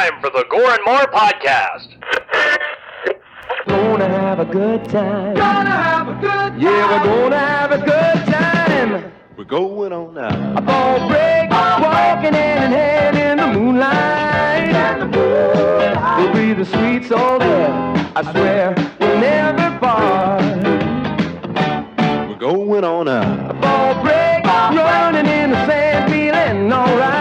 time for the Gore N More podcast. Gonna have a good time. Gonna have a good time. Yeah, we're gonna have a good time. We're going on now. A ball break, walking hand in hand in the moonlight. We'll be the sweet soul there. I swear we'll never part. We're going on now. A ball break, running in the sand, feeling alright.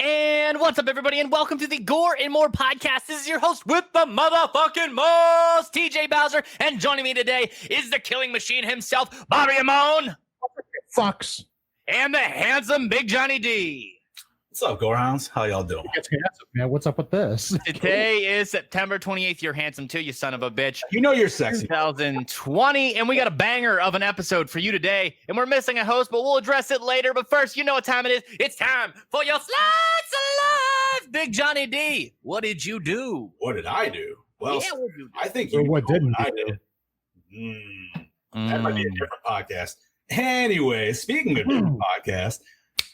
And what's up, everybody, and welcome to the Gore N More podcast. This is your host with the motherfucking most, TJ Bowser, and joining me today is the killing machine himself, Bobby Amon. Fucks. And the handsome Big Johnny D. What's up, Gorehounds? How y'all doing? Man, what's up with this? Today is September 28th. You're handsome too, you son of a bitch. You know you're sexy. 2020, and we got a banger of an episode for you today. And we're missing a host, but we'll address it later. But first, you know what time it is. It's time for your slice of life, Big Johnny D. What did you do? What did I do? Well, Yeah, what did you do? I think Or you what know didn't I you did. That might be a different podcast. Anyway, speaking of different podcasts,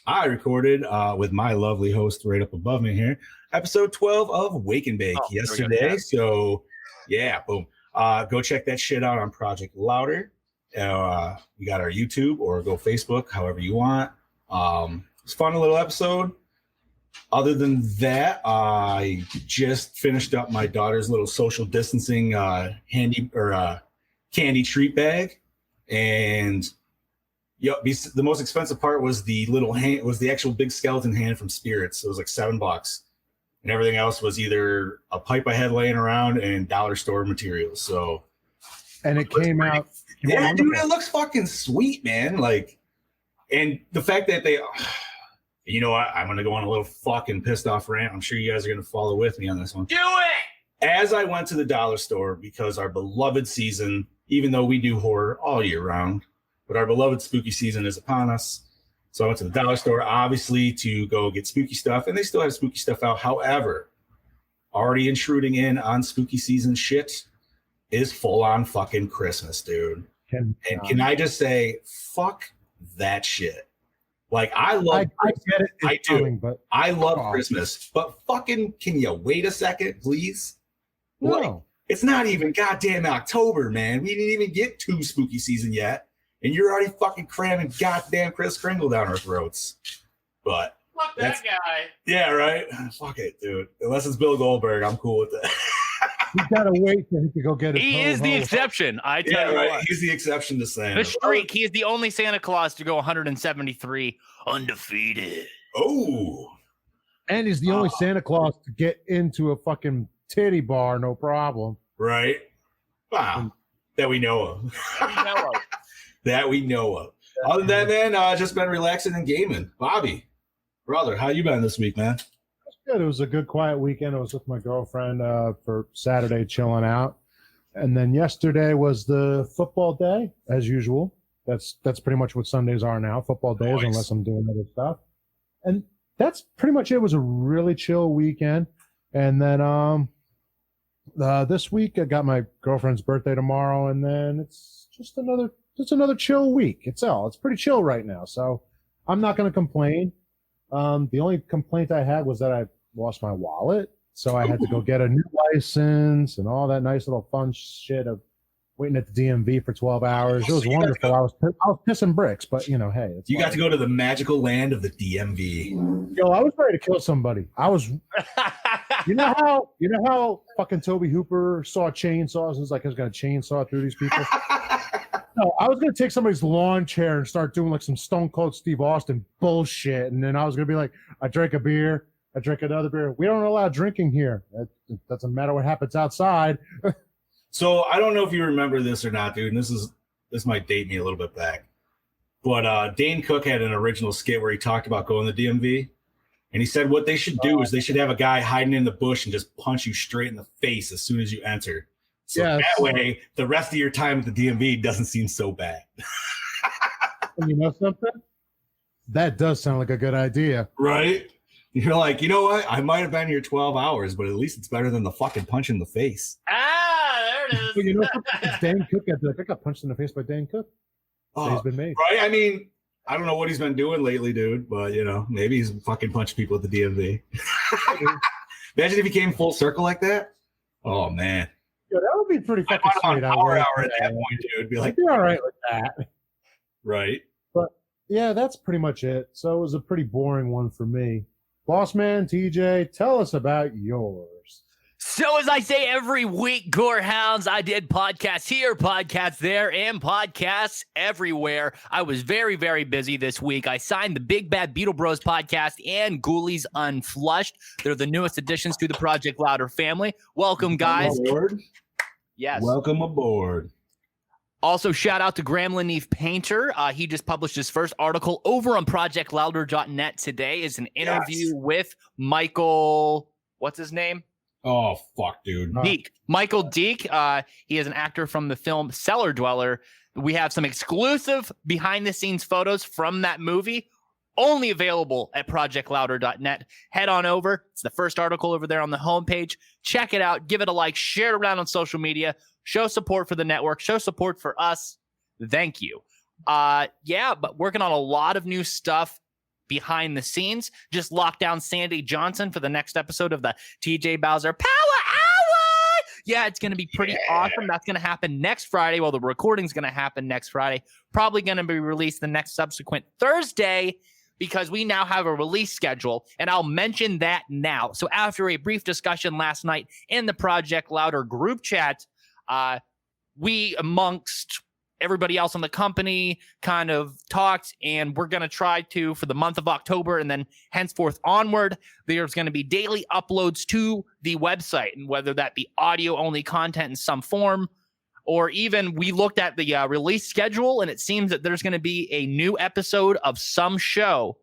I recorded with my lovely host right up above me here, episode 12 of Wake and Bake yesterday. So, yeah, boom. Go check that shit out on Project Louder. We got our YouTube or go Facebook, however you want. It's a fun little episode. Other than that, I just finished up my daughter's little social distancing candy treat bag, and the most expensive part was the little hand, was the actual big skeleton hand from Spirits. It was like $7, and everything else was either a pipe I had laying around and dollar store materials. So, And it came out. yeah, dude, it looks fucking sweet, man. Like, and the fact that they, you know what, I'm gonna go on a little fucking pissed off rant. I'm sure you guys are gonna follow with me on this one. Do it! As I went to the dollar store, because our beloved season, even though we do horror all year round, but our beloved spooky season is upon us. So I went to the dollar store, obviously, to go get spooky stuff, and they still have spooky stuff out. However, already intruding in on spooky season shit is full on fucking Christmas, dude. And can I just say, fuck that shit. Like, I love I get it. I do. Coming, but I love Christmas, but fucking, can you wait a second, please? no. Like, it's not even goddamn October, man. We didn't even get to spooky season yet, and you're already fucking cramming goddamn Kris Kringle down our throats. But Fuck that guy. yeah, right. Fuck it, dude. Unless it's Bill Goldberg, I'm cool with that. You gotta wait for him to go get it. He is the exception, I tell Yeah, you right. what. He's the exception to Santa. The streak, he is the only Santa Claus to go 173 undefeated. Oh, And he's the only Santa Claus to get into a fucking titty bar, no problem. right. Wow. That we know of. That we know of. Other than that, man, just been relaxing and gaming. Bobby, brother, how you been this week, man? Good. It was a good, quiet weekend. I was with my girlfriend for Saturday, chilling out, and then yesterday was the football day, as usual. That's pretty much what Sundays are now, football days, Nice. unless I'm doing other stuff. And that's pretty much it. It was a really chill weekend. And then this week I got my girlfriend's birthday tomorrow, and then it's just another chill week. It's pretty chill right now, so I'm not going to complain. The only complaint I had was that I lost my wallet, so I had to go get a new license and all that nice little fun shit of waiting at the DMV for 12 hours. It was wonderful. I was pissing bricks, but hey, it's You fine. got to go to the magical land of the DMV. I was ready to kill somebody. You know how fucking Toby Hooper saw chainsaws and was like, I was gonna chainsaw through these people. No, I was gonna take somebody's lawn chair and start doing like some Stone Cold Steve Austin bullshit, and then I was gonna be like, I drank a beer, I drank another beer. We don't allow drinking here. It doesn't matter what happens outside. So I don't know if you remember this or not, dude. And this might date me a little bit back, but Dane Cook had an original skit where he talked about going to the DMV, and he said what they should do is they should have a guy hiding in the bush and just punch you straight in the face as soon as you enter. So Yes. that way, the rest of your time at the DMV doesn't seem so bad. And you know something? That does sound like a good idea. Right? You're like, you know what? I might have been here 12 hours, but at least it's better than the fucking punch in the face. There it But is. you know something? It's Dane Cook. I got punched in the face by Dane Cook. He's been made. Right? I mean, I don't know what he's been doing lately, dude, but maybe he's fucking punching people at the DMV. Imagine if he came full circle like that. Oh man. Yeah, that would be pretty I'd fucking want sweet. him on Power Hour at that point, dude. Be like, I'd be all right with that. Right. But yeah, that's pretty much it. So it was a pretty boring one for me. Boss man, TJ, tell us about yours. So as I say every week, Gore Hounds, I did podcasts here, podcasts there, and podcasts everywhere. I was very, very busy this week. I signed the Big Bad Beetle Bros podcast and Ghoulies Unflushed. They're the newest additions to the Project Louder family. Welcome, guys. Aboard. Yes. Welcome aboard. Also, shout out to Gremlin Eve Painter. He just published his first article over on ProjectLouder.net today. Is an interview with Michael. What's his name? Oh, fuck, dude. Deek. Michael Deek. He is an actor from the film Cellar Dweller. We have some exclusive behind-the-scenes photos from that movie, only available at ProjectLouder.net. Head on over. It's the first article over there on the homepage. Check it out. Give it a like. Share it around on social media. Show support for the network. Show support for us. Thank you. Yeah, but working on a lot of new stuff behind the scenes. Just locked down Sandy Johnson for the next episode of the TJ Bowser Power Hour. Yeah, it's going to be pretty awesome. That's going to happen next Friday. Well, the recording's going to happen next Friday. Probably going to be released the next subsequent Thursday because we now have a release schedule, and I'll mention that now. So after a brief discussion last night in the Project Louder group chat, we amongst everybody else in the company kind of talked, and we're going to try to, for the month of October and then henceforth onward, there's going to be daily uploads to the website, and whether that be audio only content in some form, or even we looked at the release schedule, and it seems that there's going to be a new episode of some show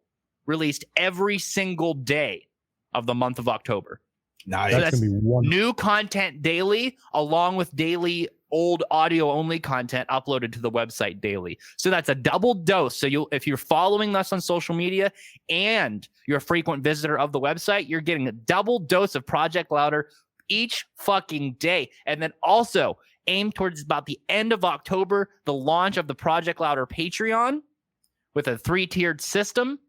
released every single day of the month of October. Nice. So That's that's gonna be wonderful. new content daily, along with daily old audio only content uploaded to the website daily. So that's a double dose. So if you're following us on social media and you're a frequent visitor of the website, you're getting a double dose of Project Louder each fucking day. And then also aim towards about the end of October, the launch of the Project Louder Patreon with a 3-tiered system.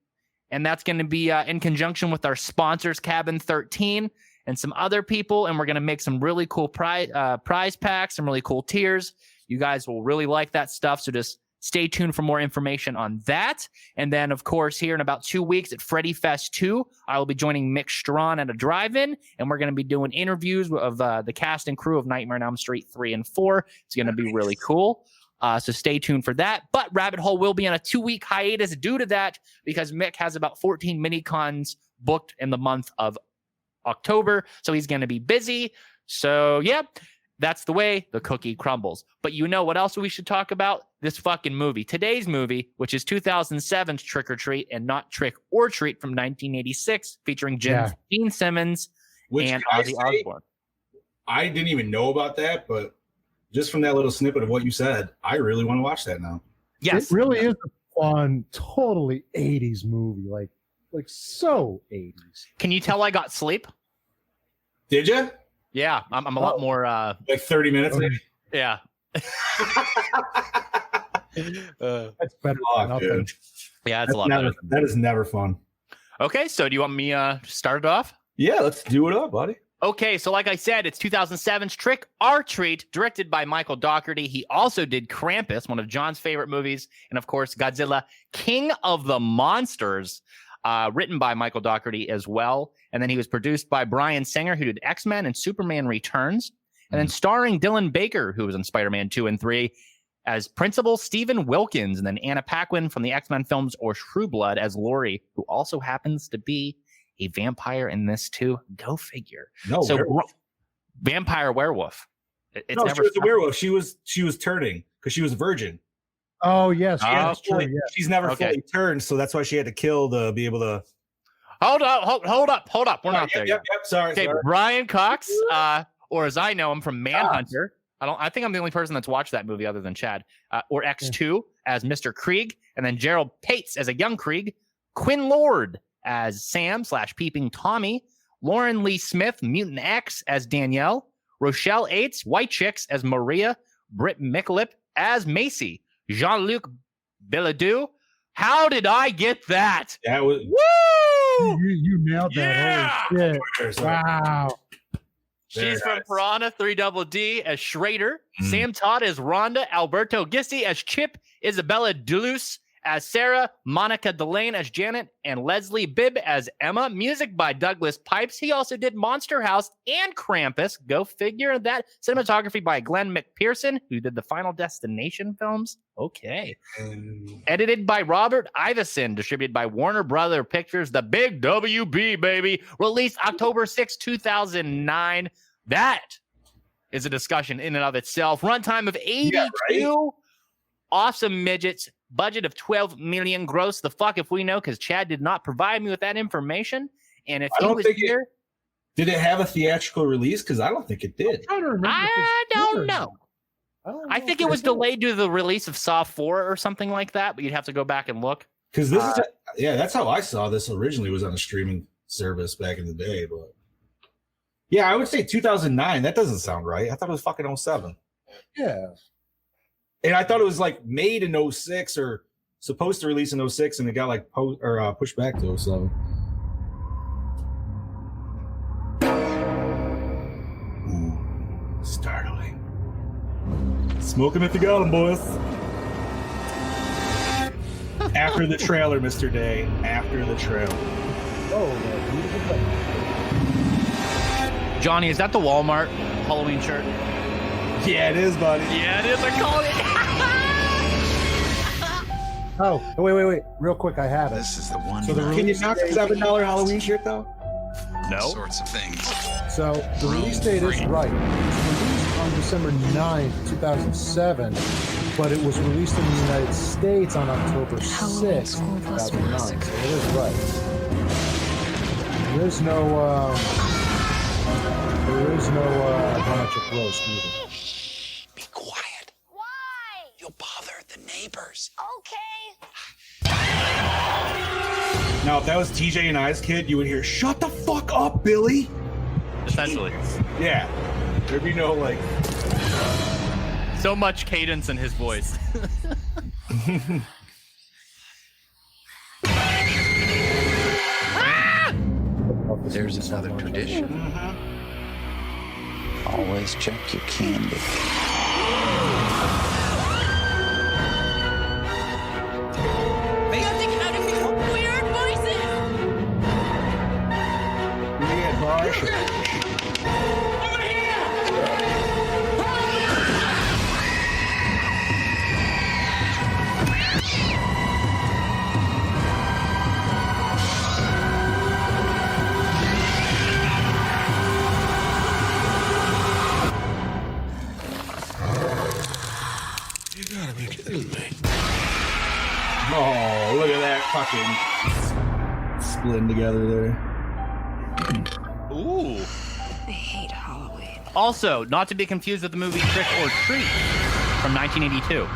And that's going to be in conjunction with our sponsors, Cabin 13, and some other people, and we're going to make some really cool prize packs, some really cool tiers. You guys will really like that stuff, so just stay tuned for more information on that. And then, of course, here in about 2 weeks at Freddy Fest 2, I will be joining Mick Strawn at a drive-in, and we're going to be doing interviews of the cast and crew of Nightmare on Elm Street 3 and 4. It's going to be really cool. So stay tuned for that. But Rabbit Hole will be on a 2-week hiatus due to that because Mick has about 14 mini-cons booked in the month of October, so he's going to be busy. So yeah, that's the way the cookie crumbles. But you know what else we should talk about? This fucking movie. Today's movie, which is 2007's Trick or Treat and not Trick or Treat from 1986, featuring Gene Simmons and Ozzy Osbourne. I didn't even know about that, but just from that little snippet of what you said, I really want to watch that now. Yes. It really is a fun, totally 80s movie. Like so 80s. Can you tell I got sleep? Did you? Yeah, I'm a lot more. Like 30 minutes, maybe? Yeah. That's better than nothing. Dude. Yeah, it's a lot better. That is never fun. Okay, so do you want me to start it off? Yeah, let's do it up, buddy. Okay, so like I said, it's 2007's Trick or Treat, directed by Michael Dougherty. He also did Krampus, one of John's favorite movies, and of course, Godzilla, King of the Monsters, written by Michael Dougherty as well. And then he was produced by Bryan Singer, who did X-Men and Superman Returns. And then starring Dylan Baker, who was in Spider-Man 2 and 3, as Principal Stephen Wilkins. And then Anna Paquin from the X-Men films or True Blood as Laurie, who also happens to be a vampire in this too. Go figure. No, so werewolf. Vampire werewolf. It's No, never she was a werewolf. She was turning because she was a virgin. Oh, yes. Oh, that's true. Yeah. She's never Okay. fully turned, so that's why she had to kill to be able to. Hold up. We're not there yet. Yep. Sorry. Okay, sorry. Brian Cox, or as I know him from Manhunter. I think I'm the only person that's watched that movie other than Chad. Or X2 as Mr. Krieg, and then Gerald Pates as a young Krieg, Quinn Lord as Sam / Peeping Tommy, Lauren Lee Smith, Mutant X as Danielle, Rochelle Aites, White Chicks as Maria, Britt Micklip as Macy, Jean-Luc Belledoux, How did I get that? That was Woo! You nailed that. Yeah! Holy shit. Wow. She's from Piranha 3 Double D as Schrader, Mm. Sam Todd as Rhonda, Alberto Gisti as Chip, Isabella Duluce as Sarah, Monica Delane as Janet, and Leslie Bibb as Emma. Music by Douglas Pipes. He also did Monster House and Krampus. Go figure that. Cinematography by Glenn McPherson, who did the Final Destination films. Okay. Edited by Robert Iveson. Distributed by Warner Brother Pictures. The Big WB, baby. Released October 6, 2009. That is a discussion in and of itself. Runtime of 82. Yeah, right? Awesome midgets. Budget of 12 million. Gross the fuck if we know, because Chad did not provide me with that information. And if I he don't was think here, did it have a theatrical release? Because I don't think it did. I don't know. I think it was delayed due to the release of Saw 4 or something like that, but you'd have to go back and look. Because this is that's how I saw this originally, was on a streaming service back in the day. But yeah, I would say 2009. That doesn't sound right. I thought it was fucking 07. Yeah. And I thought it was like made in 06 or supposed to release in 06, and it got like pushed back to 07. Ooh, startling. Smoke 'em if you got 'em, boys. After the trailer, Mr. Day. After the trailer. Oh, that beautiful place. Johnny, is that the Walmart Halloween shirt? Yeah, it is, buddy. Yeah, it is. I called it. Oh, wait. Real quick, I have it. This is the one. So the night. Can you release knock a date- $7 Halloween shirt though? No. Sorts of things. So the release date is right. It was released on December 9th, 2007, but it was released in the United States on October 6th, 2009. So it is right. There is no bunch of roast either. Be quiet. Why? You'll bother the neighbors. Okay. Now, if that was TJ and I's kid, you would hear, "Shut the fuck up, Billy." Essentially. Yeah. There'd be no like. So much cadence in his voice. There's another tradition. Always check your candy. You're thinking out of your weird voices. Over here. You gotta be kidding me. Oh, look at that fucking splitting together there. Ooh. I hate Halloween. Also, not to be confused with the movie Trick or Treat from 1982.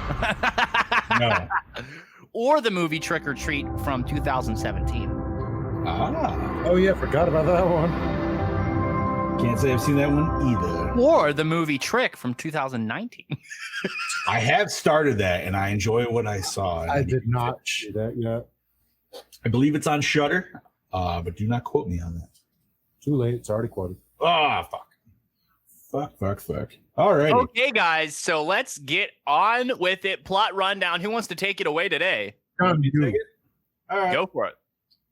No. Or the movie Trick or Treat from 2017. Ah. Oh yeah, forgot about that one. Can't say I've seen that one either. Or the movie Trick from 2019. I have started that, and I enjoy what I saw. I did not see that yet. I believe it's on Shudder, but do not quote me on that. Too late. It's already quoted. Ah, fuck. All right. Okay, guys, so let's get on with it. Plot rundown. Who wants to take it away today? All right. Go for it.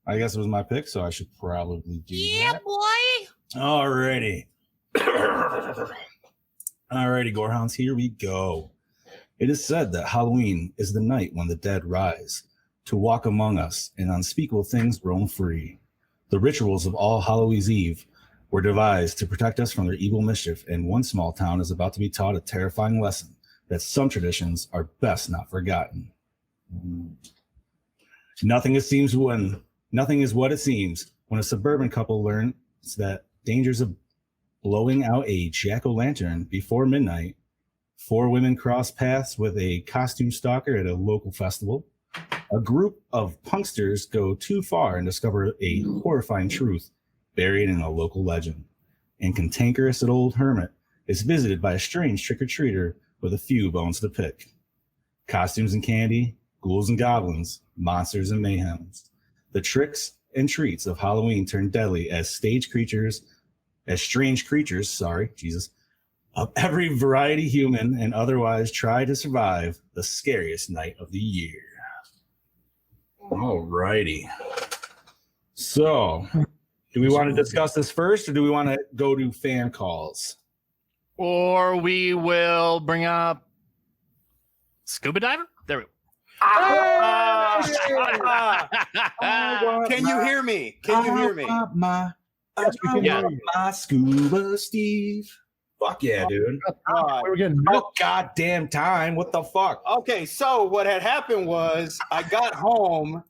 I guess it was my pick, so I should probably do that. boy. Alrighty. Alrighty, Gorehounds, here we go. It is said that Halloween is the night when the dead rise to walk among us and unspeakable things roam free. The rituals of All Hallows Eve were devised to protect us from their evil mischief, and one small town is about to be taught a terrifying lesson that some traditions are best not forgotten. Nothing is what it seems when a suburban couple learns that dangers of blowing out a jack-o'-lantern before midnight. 4 women cross paths with a costume stalker at a local festival. A group of punksters go too far and discover a horrifying truth buried in a local legend. And cantankerous old hermit is visited by a strange trick-or-treater with a few bones to pick. Costumes and candy, ghouls and goblins, monsters and mayhems. The tricks and treats of Halloween turn deadly as strange creatures, of every variety, human and otherwise, try to survive the scariest night of the year. All righty. So, do we want to discuss this first, or do we want to go to fan calls? Or we will bring up scuba diver. There we go. Can you hear me? Can you hear me? My scuba Steve. Fuck yeah, dude. We were getting Oh, goddamn time. What the fuck? Okay, so what had happened was I got home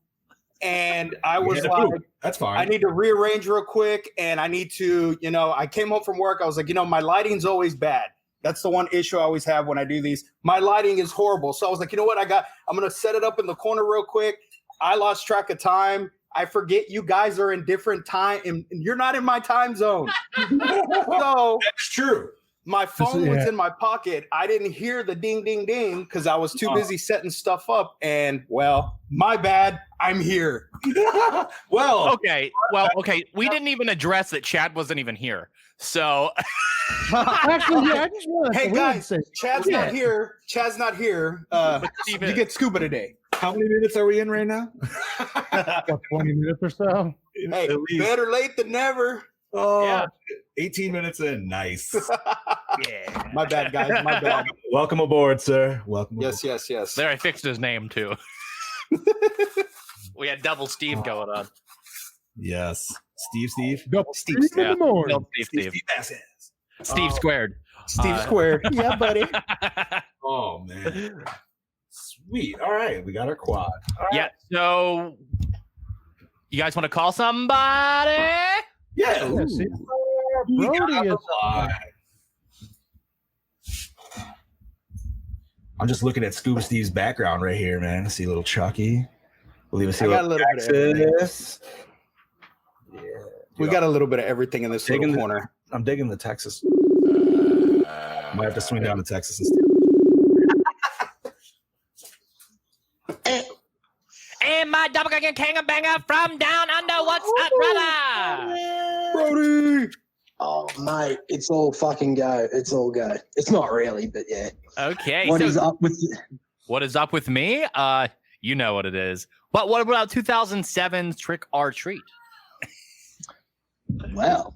and I was like, that's fine. I need to rearrange real quick, and I need to, I came home from work. I was like, my lighting's always bad. That's the one issue I always have when I do these. My lighting is horrible. So I was like, you know what? I'm going to set it up in the corner real quick. I lost track of time. I forget you guys are in different time, and you're not in my time zone. So that's true. My phone was in my pocket. I didn't hear the ding, ding, ding because I was too busy setting stuff up. And, well, my bad. I'm here. Okay. We didn't even address that Chad wasn't even here. So, actually, yeah, I just wanted hey, to guys, say, Chad's not here. Chad's not here. You get scuba today. How many minutes are we in right now? What, 20 minutes or so? Hey, better late than never. Oh, Yeah. 18 minutes in. Nice. yeah. My bad, guys. My bad. Welcome aboard, sir. Welcome aboard. Yes. There, I fixed his name too. We had double Steve going on. Yes. Steve. Double Steve. in the morning. Double Steve. Steve squared. Steve squared. Yeah, buddy. Oh, man. Sweet. All right. We got our quad. All right. Yeah. So, you guys want to call somebody? Yeah. Yeah, see, We Brody got is the quad. I'm just looking at Scuba Steve's background right here, man. I see a little Chucky. I got a little bit of everything. Texas. Yeah. We got a little bit of everything in this little corner. I'm digging the Texas. Might have to swing down to Texas instead. And my doppelganger king of banger from down under. What's up, brother? Brody. Oh, mate, it's all fucking go. It's all go. It's not really, but yeah. Okay. What is up with What is up with me? You know what it is. But what about 2007's Trick or Treat? Well,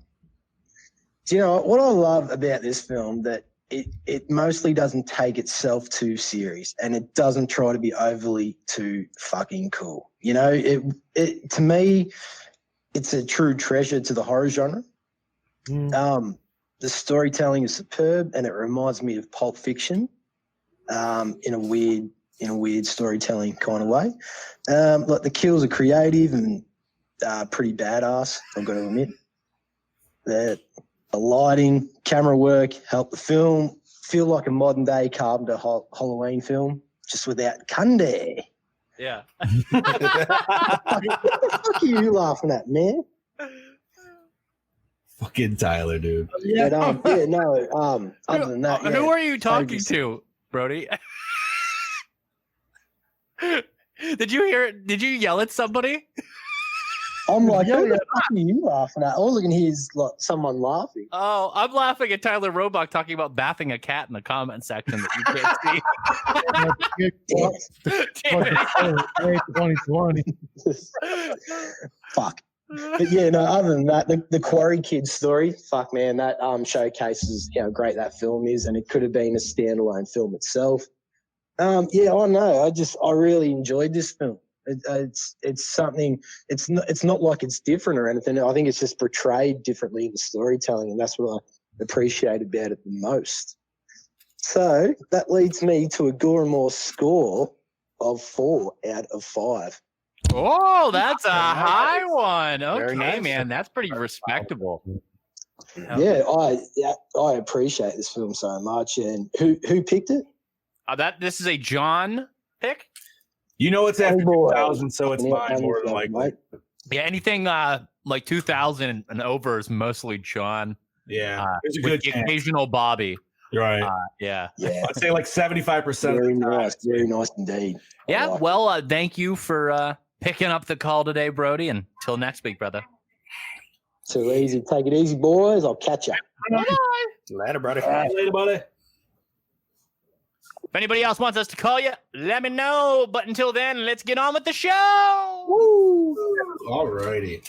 do you know what I love about this film? That it mostly doesn't take itself too serious, and it doesn't try to be overly too fucking cool. It to me, it's a true treasure to the horror genre. The storytelling is superb, and it reminds me of Pulp Fiction, in a weird storytelling kind of way. Like the kills are creative and pretty badass, I've got to admit. The lighting, camera work helped the film feel like a modern day Carpenter Halloween film, just without Cundy. Yeah. What the fuck are you laughing at, man? Fucking Tyler, dude. But, other than that, Who are you talking to, Brody? Did you hear it? Did you yell at somebody? I'm like, who the fuck are you laughing at? All I can hear is like someone laughing. Oh, I'm laughing at Tyler Roebuck talking about bathing a cat in the comment section that you can't see. Damn it. 2020. Fuck. But yeah, no, other than that, the Quarry Kid story, fuck man, that showcases how great that film is, and it could have been a standalone film itself. I know. I really enjoyed this film. It's something. It's not like it's different or anything. I think it's just portrayed differently in the storytelling, and that's what I appreciate about it the most. So that leads me to a Gore N More score of 4 out of 5. Oh, that's a high one. Very Okay, nice. man, that's pretty respectable. Yeah, I appreciate this film so much. And who picked it? This is a John pick. You know it's after boy. 2000, so it's mine more than likely. Yeah, anything like 2000 and over is mostly John. Yeah, there's a with good the chance. occasional Bobby. Right. Yeah. Yeah. I'd say like 75%. Very nice. Very nice indeed. I Yeah. like it. Well, thank you for picking up the call today, Brody. Until next week, brother. Too easy. Take it easy, boys. I'll catch you. Later, brother. Later, buddy. If anybody else wants us to call you, let me know. But until then, let's get on with the show. All righty.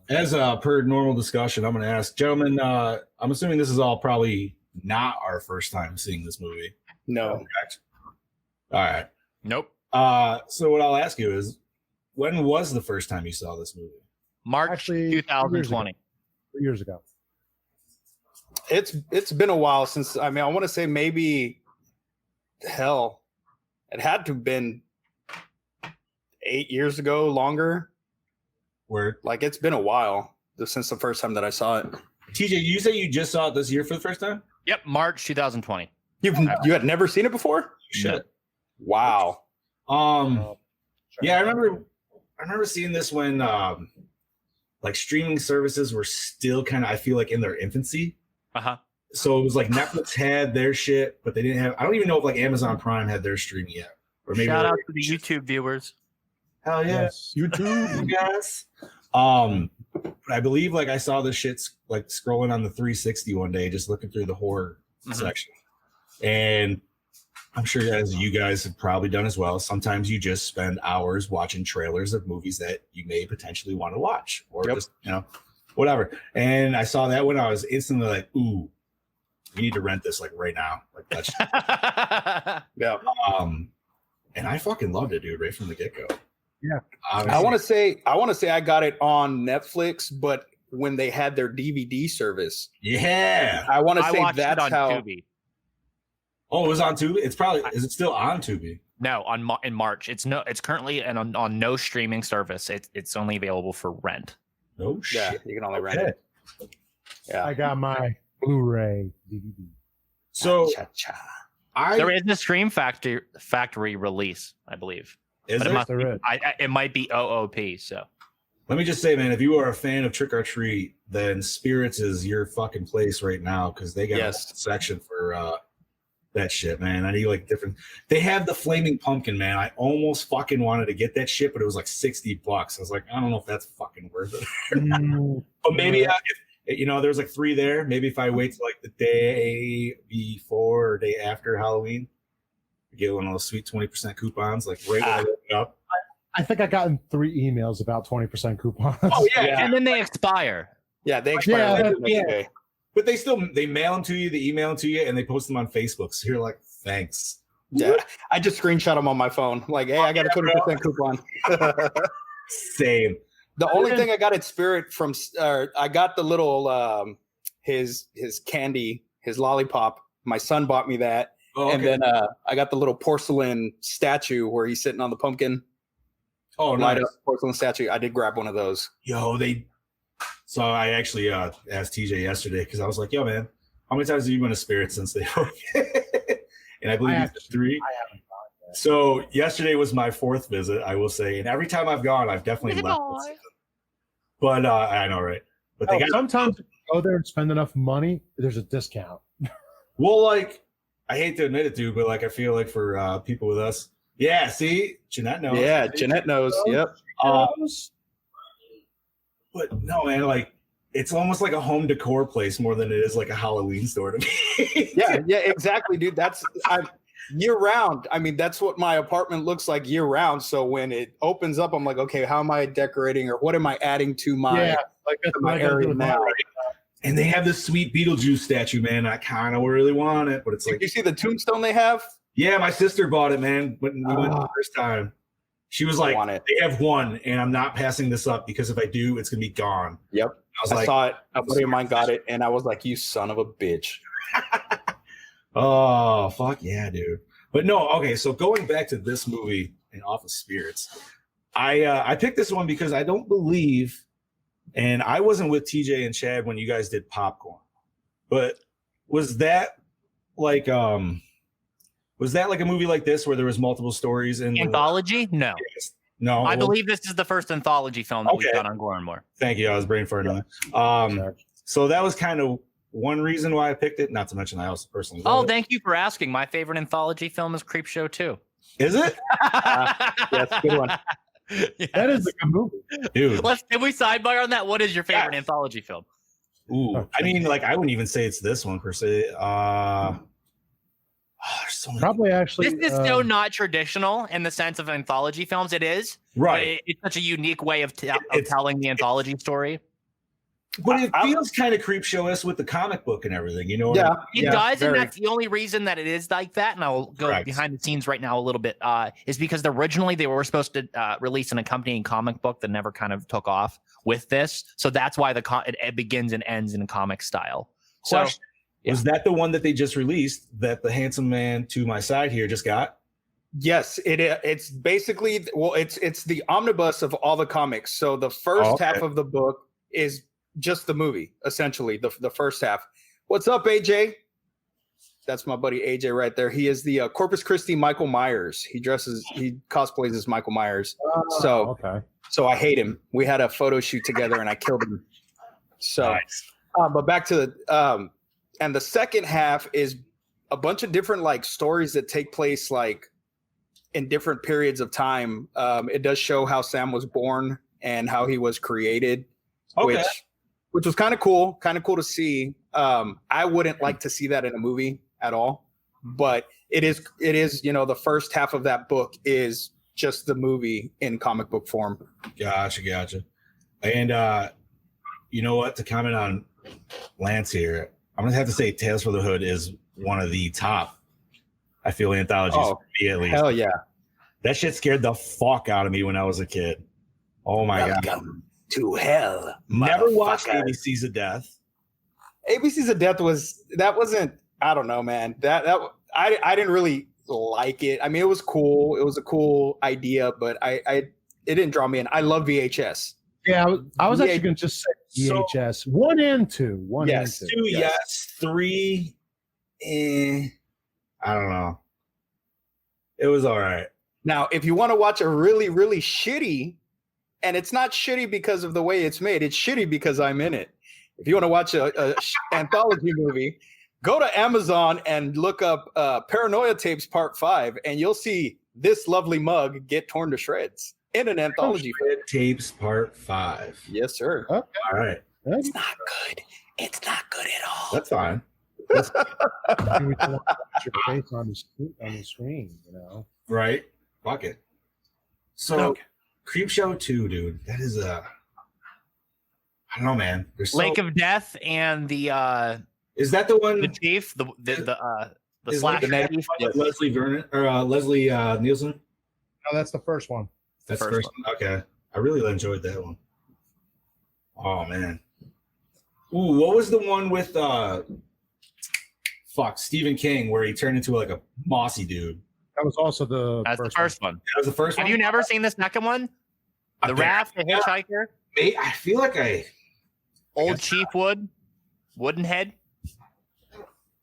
As per normal discussion, I'm going to ask, gentlemen, I'm assuming this is all probably not our first time seeing this movie. No. Correct? All right. Nope. So what I'll ask you is, when was the first time you saw this movie? March Actually, 2020. 3 years ago. It's been a while since. I mean, I want to say maybe, hell, it had to have been 8 years ago, longer. Word. Like it's been a while since the first time that I saw it. TJ, you say you just saw it this year for the first time? Yep, March 2020. You had never seen it before? Shit. Wow. Yeah, I remember seeing this when like streaming services were still kind of, I feel like, in their infancy. Uh-huh. So it was like Netflix had their shit, but they didn't have. I don't even know if like Amazon Prime had their stream yet, or maybe. Shout out to the YouTube viewers. Hell yeah, Yes, YouTube. guys. But I believe like I saw this shit like scrolling on the 360 one day, just looking through the horror section, and I'm sure as you guys have probably done as well. Sometimes you just spend hours watching trailers of movies that you may potentially want to watch, or just whatever. And I saw that one, I was instantly like, "Ooh, we need to rent this like right now." Like that's Yeah. And I fucking loved it, dude, right from the get go. Yeah. I want to say I got it on Netflix, but when they had their DVD service, Yeah. I want to I say watched that's it on how. Tubi. Oh, it was on Tubi. It's probably is it still on Tubi? No, in March. It's currently on no streaming service. It's only available for rent. No shit. Yeah, you can only rent Okay. it. Yeah. I got my Blu-ray DVD. So There is a Stream Factory release, I believe. Is But there? it must be, There is. it might be OOP. So Let me just say, man, if you are a fan of Trick or Treat, then Spirits is your fucking place right now because they got a section for that shit, man. I need like different. They have the flaming pumpkin, man. I almost fucking wanted to get that shit, but it was like $60. I was like, I don't know if that's fucking worth it. But maybe if, there's like 3 there. Maybe if I wait till like the day before or day after Halloween, get one of those sweet 20% coupons, like right when I look it up. I think I gotten 3 emails about 20% coupons. Oh yeah, and then they expire. Yeah, they expire. later the next day. But they mail them to you, they email them to you, and they post them on Facebook. So you're like, thanks. Yeah, I just screenshot them on my phone. Like, hey, I got a 20% coupon. Same. The only thing I got at Spirit from, I got the little his candy, his lollipop. My son bought me that, and then I got the little porcelain statue where he's sitting on the pumpkin. Oh, light nice. up porcelain statue. I did grab one of those. Yo, So I actually asked TJ yesterday because I was like, yo, man, how many times have you been to Spirit since they were? And I believe it's 3. So yesterday was my 4th visit, I will say. And every time I've gone, I've definitely left. But I know, right? But they sometimes you go there and spend enough money, there's a discount. Well, like, I hate to admit it, dude, but like I feel like for people with us, yeah, see, Jeanette knows. Yeah, Jeanette knows. Yep. But no, man, like it's almost like a home decor place more than it is like a Halloween store to me. Yeah, exactly, dude. That's year round. I mean, that's what my apartment looks like year round. So when it opens up, I'm like, okay, how am I decorating or what am I adding to my my area now? And they have this sweet Beetlejuice statue, man. I kind of really want it, but it's like you see the tombstone they have? Yeah, my sister bought it, man. When we went the first time, she was like, "They have one, and I'm not passing this up because if I do, it's gonna be gone." Yep. I like, saw it. A buddy of mine got it, and I was like, "You son of a bitch!" Oh fuck yeah, dude! But no, okay. So going back to this movie and off of Spirits, I picked this one because I don't believe, and I wasn't with TJ and Chad when you guys did Popcorn, but was that like Was that like a movie like this where there was multiple stories in anthology? No. Yes. No. I believe this is the first anthology film that we've done on Gore N More. Thank you. I was brain farting on that. So that was kind of one reason why I picked it. Not to mention I also personally. Oh, love it. thank you for asking. My favorite anthology film is Creepshow 2. Is it? Yes, good one. Yes. That is a good movie. Dude. Can we sidebar on that? What is your favorite anthology film? Ooh, I mean, like, I wouldn't even say it's this one per se. There's so many. Probably actually. This is so not traditional in the sense of anthology films. It is. Right. It's such a unique way of telling the anthology story. But it feels kind of Creepshow-esque with the comic book and everything, you know? Yeah, It does, and that's the only reason that it is like that. And I'll go Correct. behind the scenes right now a little bit. Is because originally they were supposed to release an accompanying comic book that never kind of took off with this. So that's why it begins and ends in comic style. So Question. Was that the one that they just released that the handsome man to my side here just got? Yes, it's basically it's the omnibus of all the comics. So the first half of the book is just the movie, essentially the first half. What's up, AJ? That's my buddy AJ right there. He is the Corpus Christi Michael Myers. He cosplays as Michael Myers. So I hate him. We had a photo shoot together and I killed him. So, Nice. but back to the and the second half is a bunch of different like stories that take place like in different periods of time. It does show how Sam was born and how he was created, which was kind of cool to see. I wouldn't like to see that in a movie at all, but it is, the first half of that book is just the movie in comic book form. Gotcha. And you know what? To comment on Lance here, I'm gonna have to say Tales from the Hood is one of the top, I feel, anthologies for me at least. Hell yeah. That shit scared the fuck out of me when I was a kid. Oh my god. To hell. Never watched ABCs of Death. ABCs of Death wasn't, I don't know, man. I didn't really like it. I mean, it was cool. It was a cool idea, but it didn't draw me in. I love VHS. Yeah, I was actually going to just say VHS 1 and 2. 1 and 2. 2, yes. 3, I don't know. It was all right. Now, if you want to watch a really, really shitty, and it's not shitty because of the way it's made, it's shitty because I'm in it. If you want to watch a anthology movie, go to Amazon and look up Paranoia Tapes Part 5, and you'll see this lovely mug get torn to shreds in an anthology. Tapes Part 5. Yes, sir. Okay. All right. It's not good. It's not good at all. That's fine. You would want to put your face on the screen, Right. Fuck it. So, Creepshow 2, dude. That is I don't know, man. Lake of Death and the is that the one? The Chief, the slasher. Leslie Vernon or Leslie Nielsen? No, that's the first one. That's the first one. Okay. I really enjoyed that one. Oh man. Ooh, what was the one with Stephen King where he turned into like a mossy dude? That was also the first one. That was the first one. Have you never seen the second one? The Raft, the Hitchhiker? I feel like Old Chief Woodenhead.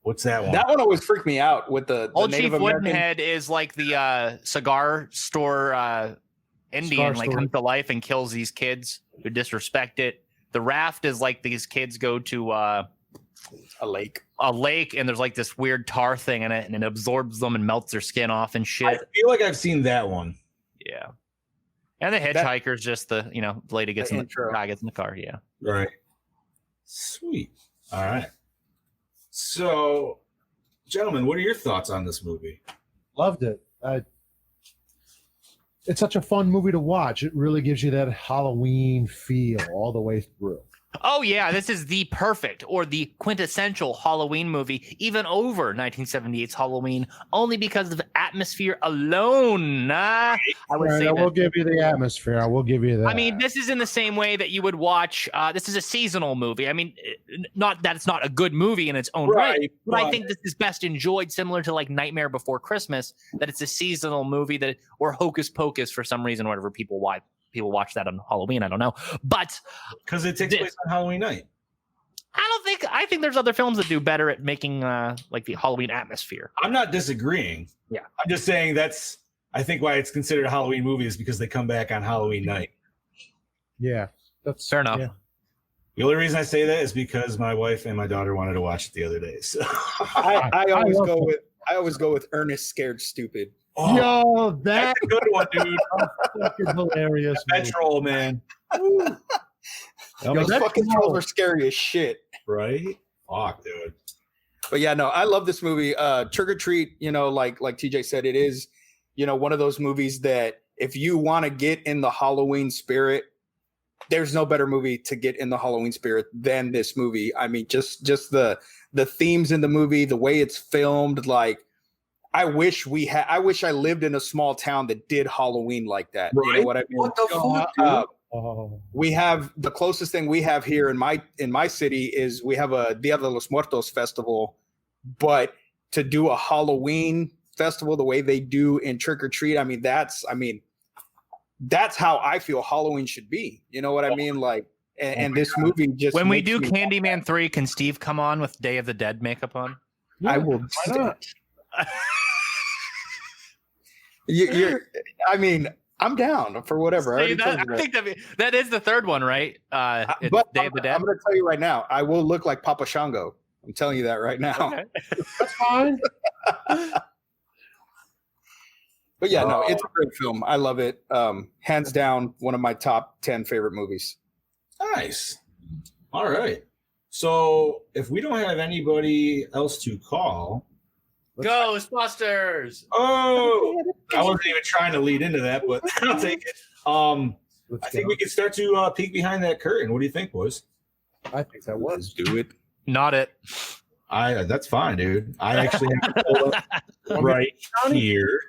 What's that one? That one always freaked me out with the Old Native Chief American. Woodenhead is like the cigar store Indian, like comes to life and kills these kids who disrespect it. The Raft is like these kids go to a lake, and there's like this weird tar thing in it, and it absorbs them and melts their skin off and shit. I feel like I've seen that one. Yeah. And the Hitchhiker's just the lady gets the guy gets in the car. Yeah. Right. Sweet. All right. So, gentlemen, what are your thoughts on this movie? Loved it. It's such a fun movie to watch. It really gives you that Halloween feel all the way through. Oh, yeah, this is the perfect or the quintessential Halloween movie, even over 1978's Halloween, only because of atmosphere alone. I would say I will give you the atmosphere. I will give you that. I mean, this is in the same way that you would watch. This is a seasonal movie. I mean, not that it's not a good movie in its own right, but I think this is best enjoyed similar to like Nightmare Before Christmas, that it's a seasonal movie or Hocus Pocus for some reason, whatever people watch that on Halloween. I don't know, but because it takes place on Halloween night. I think there's other films that do better at making like the Halloween atmosphere. I'm not disagreeing. Yeah, I'm just saying I think why it's considered a Halloween movie is because they come back on Halloween night. Yeah, that's fair enough. Yeah. The only reason I say that is because my wife and my daughter wanted to watch it the other day. So I always go with Ernest Scared Stupid. Oh, Yo, that's a good one, dude. fucking hilarious. That troll, man. Those fucking trolls are scary as shit. Right? Fuck, dude. But yeah, no, I love this movie. Trick or Treat, like TJ said, it is, one of those movies that if you want to get in the Halloween spirit, there's no better movie to get in the Halloween spirit than this movie. I mean, just the themes in the movie, the way it's filmed, like I wish I lived in a small town that did Halloween like that. Right? You know what I mean? What the fuck, dude? We have the closest thing we have here in my city is we have a Dia de los Muertos festival, but to do a Halloween festival the way they do in Trick or Treat, that's how I feel Halloween should be. You know what I mean? Like, and this movie just when we do Candyman 3, can Steve come on with Day of the Dead makeup on? I will. Why not? I'm down for whatever. See, I think that is the third one, right? It's but Day of the Dead. I'm going to tell you right now, I will look like Papa Shango. I'm telling you that right now. Okay. That's fine. But yeah, no, it's a great film. I love it. Hands down, one of my top 10 favorite movies. Nice. All right. So if we don't have anybody else to call, Ghostbusters. Oh, I wasn't even trying to lead into that, but I'll take it. I think we can start to peek behind that curtain. What do you think, boys? I think that was. Do it. Not it. That's fine, dude. I actually have to pull up right here.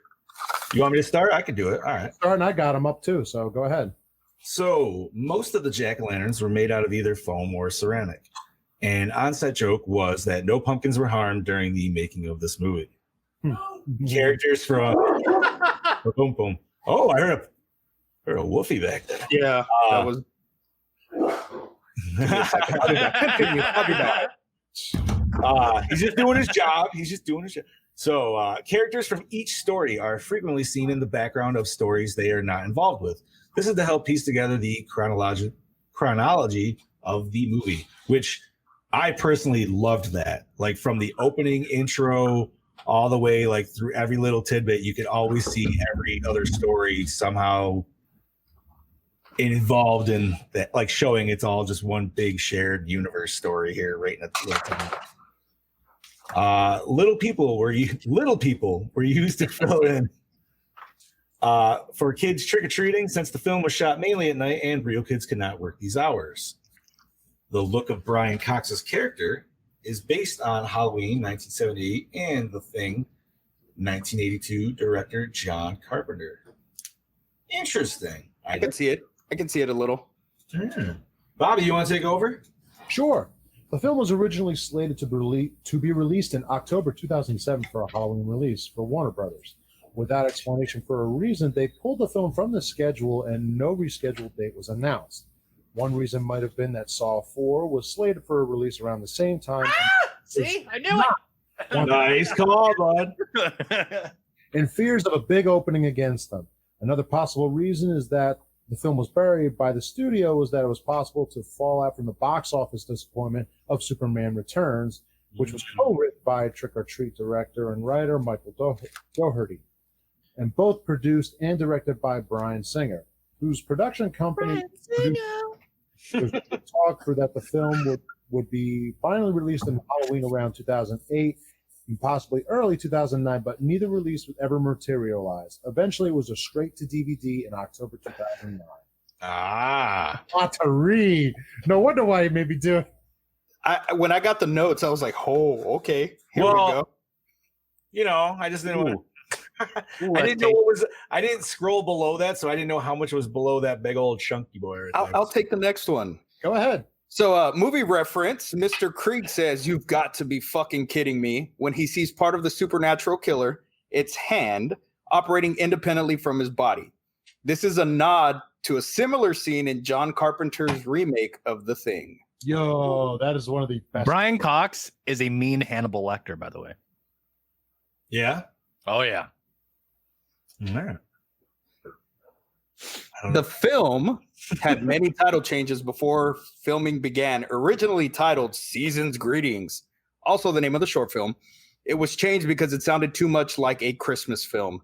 You want me to start? I can do it. All right. Starting, I got them up too, so go ahead. So most of the jack-o'-lanterns were made out of either foam or ceramic. And on-set joke was that no pumpkins were harmed during the making of this movie. Characters from boom boom. Oh, I heard a woofie back there. Yeah, that was. I'll be back. He's just doing his job. So characters from each story are frequently seen in the background of stories they are not involved with. This is to help piece together the chronology of the movie, which I personally loved that. Like from the opening intro all the way like through every little tidbit, you could always see every other story somehow involved in that, like showing it's all just one big shared universe story here right in a little time. Little people were used to fill in for kids trick-or-treating, since the film was shot mainly at night and real kids could not work these hours. The look of Brian Cox's character is based on Halloween 1978 and The Thing 1982 director John Carpenter. Interesting. I can see it. I can see it a little. Bobby, you want to take over? Sure. The film was originally slated to be released in October 2007 for a Halloween release for Warner Brothers. Without explanation for a reason, they pulled the film from the schedule and no rescheduled date was announced. One reason might have been that Saw 4 was slated for a release around the same time. See, I knew it. Nice call, bud. And fears of a big opening against them. Another possible reason is that the film was buried by the studio was that it was possible to fall out from the box office disappointment of Superman Returns, which was co-written by Trick or Treat director and writer Michael Dougherty, and both produced and directed by Bryan Singer, whose production company talked for that the film would be finally released in Halloween around 2008 and possibly early 2009, but neither release would ever materialize. Eventually, it was a straight to DVD in October 2009. Lot to read. No wonder why he made me do it. When I got the notes, I was like, "Oh, okay, here we go." You know, I just didn't want to. I didn't know what was. I didn't scroll below that, so I didn't know how much was below that big old chunky boy. Right I'll take the next one. Go ahead. So, movie reference: Mr. Krieg says, "You've got to be fucking kidding me!" When he sees part of the supernatural killer, its hand operating independently from his body. This is a nod to a similar scene in John Carpenter's remake of The Thing. Yo, that is one of the best. Brian Cox is a mean Hannibal Lecter, by the way. Yeah. Oh yeah. Yeah. I The film had many title changes before filming began. Originally titled Season's Greetings, also the name of the short film, it was changed because it sounded too much like a Christmas film.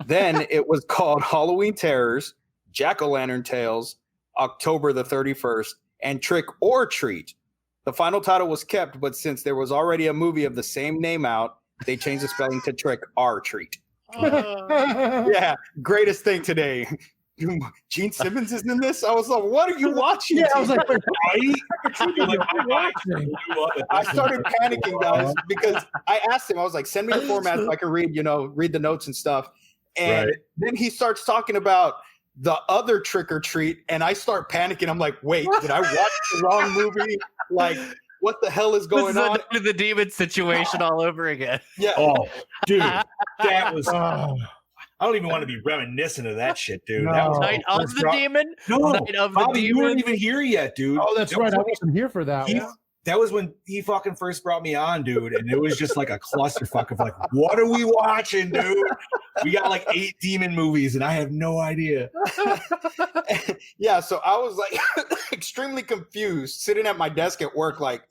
Then it was called Halloween Terrors, Jack-O-Lantern Tales, October the 31st, and Trick or Treat. The final title was kept, but since there was already a movie of the same name out, they changed the spelling to Trick or Treat. Yeah, greatest thing today. Gene Simmons is in this. I was like, "What are you watching?" Yeah, I was like, I started panicking, guys, because I asked him. I was like, "Send me the format so I can read the notes and stuff." And then he starts talking about the other Trick or Treat, and I start panicking. I'm like, "Wait, did I watch the wrong movie? Like, what the hell is going on?" The demon situation all over again. Yeah. Oh, dude, that was. I don't even want to be reminiscent of that shit, dude. That was Night of the Demon. No, Night of the Bobby, you weren't Demon. even here yet, dude. Oh, that's right. I wasn't here for that one. That was when he fucking first brought me on, dude, and it was just like a clusterfuck of like, what are we watching, dude? We got like 8 demon movies, and I have no idea. Yeah, so I was like extremely confused, sitting at my desk at work, like,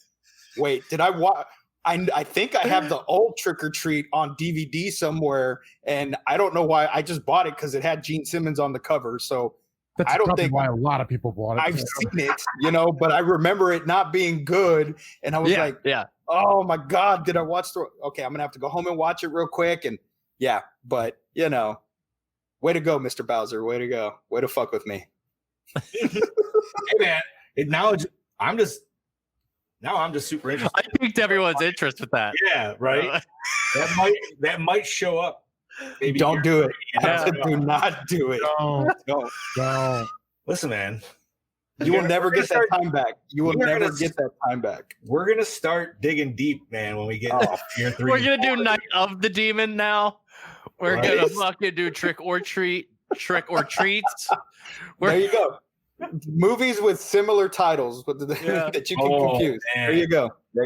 wait, did I watch? I think I have the old Trick or Treat on DVD somewhere, and I don't know why. I just bought it because it had Gene Simmons on the cover. So That's I don't probably think why a lot of people bought it. I've seen it, but I remember it not being good, and I was like, yeah. "Oh my god, did I watch the? Okay, I'm gonna have to go home and watch it real quick." And yeah, but way to go, Mr. Bowser. Way to go. Way to fuck with me. Hey man, I'm just super interested. I piqued everyone's interest with that. Yeah, right. that might show up. Maybe Don't do it. Yeah. Do not do it. Don't. Listen, man. You will never get that time back. You will never get that time back. We're gonna start digging deep, man. When we get year 3, We're gonna do Night of the Demon now. We're Right. gonna fucking do Trick or Treats. There you go. Movies with similar titles, but that you can confuse. Man. There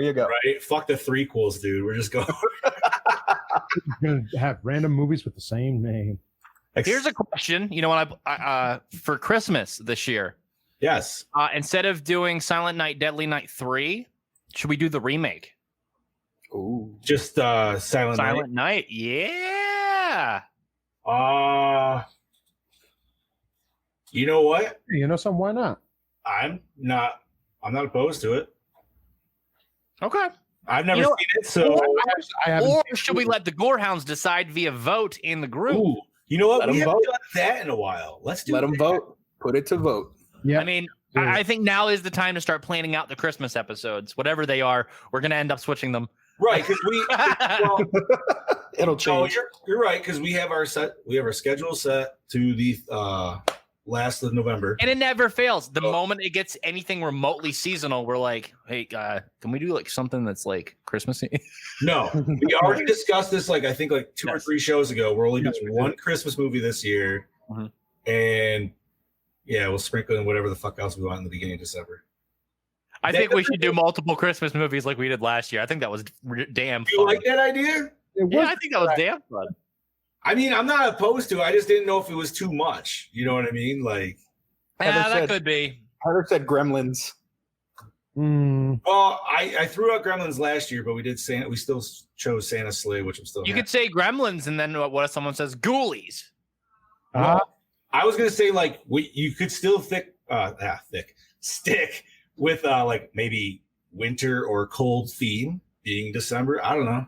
you go. Right? Fuck the threequels, dude. We're just going. We're gonna have random movies with the same name. Here's a question. You know what? I for Christmas this year. Yes. Instead of doing Silent Night, Deadly Night 3, should we do the remake? Ooh. Just Silent Night. Yeah. You know what? You know something? Why not? I'm not opposed to it. Okay. I've never seen it, so I haven't. Or should we let the Gorehounds decide via vote in the group? Ooh, you know what? Let We 'em haven't vote. done that in a while. Let's do Let them that. vote. Put it to vote. Yeah. I mean, I think now is the time to start planning out the Christmas episodes, whatever they are. We're gonna end up switching them. Right, because well, It'll no, change. you're right, because we have our schedule set to the last of November. And it never fails. The moment it gets anything remotely seasonal, we're like, hey, can we do like something that's like Christmassy? No, we already discussed this I think 2 or 3 shows ago. We're only doing one Christmas movie this year. Mhm. And yeah, we'll sprinkle in whatever the fuck else we want in the beginning of December. I think we should do multiple Christmas movies like we did last year. I think that was damn Do you fun. like that idea? Yeah, I think that was damn fun. I mean, I'm not opposed to it. I just didn't know if it was too much. You know what I mean? Like, Yeah, that said- could be. Heather said Gremlins. well, I threw out Gremlins last year, but we did Santa. We still chose Santa's Sleigh, which I'm still. You happy. could say Gremlins, and then what if someone says Ghoulies? I was gonna say you could still stick with maybe winter or cold theme being December. I don't know.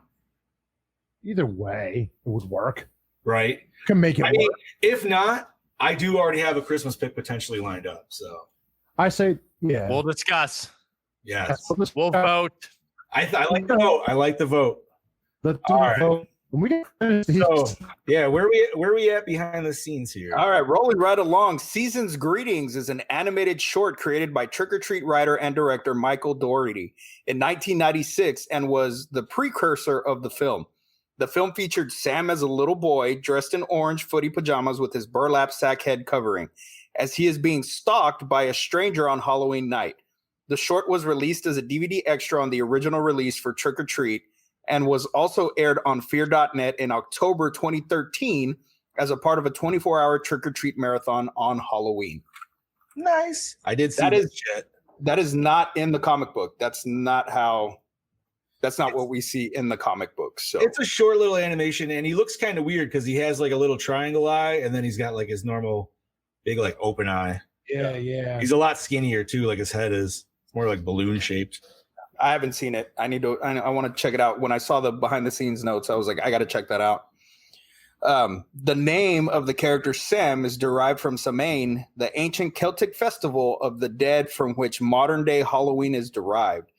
Either way, it would work. Right? Can make it I mean, work. if not, I do already have a Christmas pick potentially lined up. So I say, yeah. We'll discuss. yes, We'll vote. I like the vote. I like the vote. Let's do All the right. vote. When we get So yeah, where we at behind the scenes here? All right, rolling right along. Season's Greetings is an animated short created by Trick or Treat writer and director Michael Dougherty in 1996 and was the precursor of the film. The film featured Sam as a little boy dressed in orange footy pajamas with his burlap sack head covering, as he is being stalked by a stranger on Halloween night. The short was released as a DVD extra on the original release for Trick or Treat and was also aired on Fear.net in October 2013 as a part of a 24-hour trick-or-treat marathon on Halloween. Nice. I did see That shit. That is not in the comic book. That's not what we see in the comic book. So it's a short little animation, and he looks kind of weird because he has like a little triangle eye, and then he's got like his normal big like open eye. Yeah. He's a lot skinnier too. Like his head is more like balloon shaped. I haven't seen it. I want to check it out. When I saw the behind the scenes notes, I was like, I got to check that out. The name of the character Sam is derived from Samhain, the ancient Celtic festival of the dead from which modern day Halloween is derived.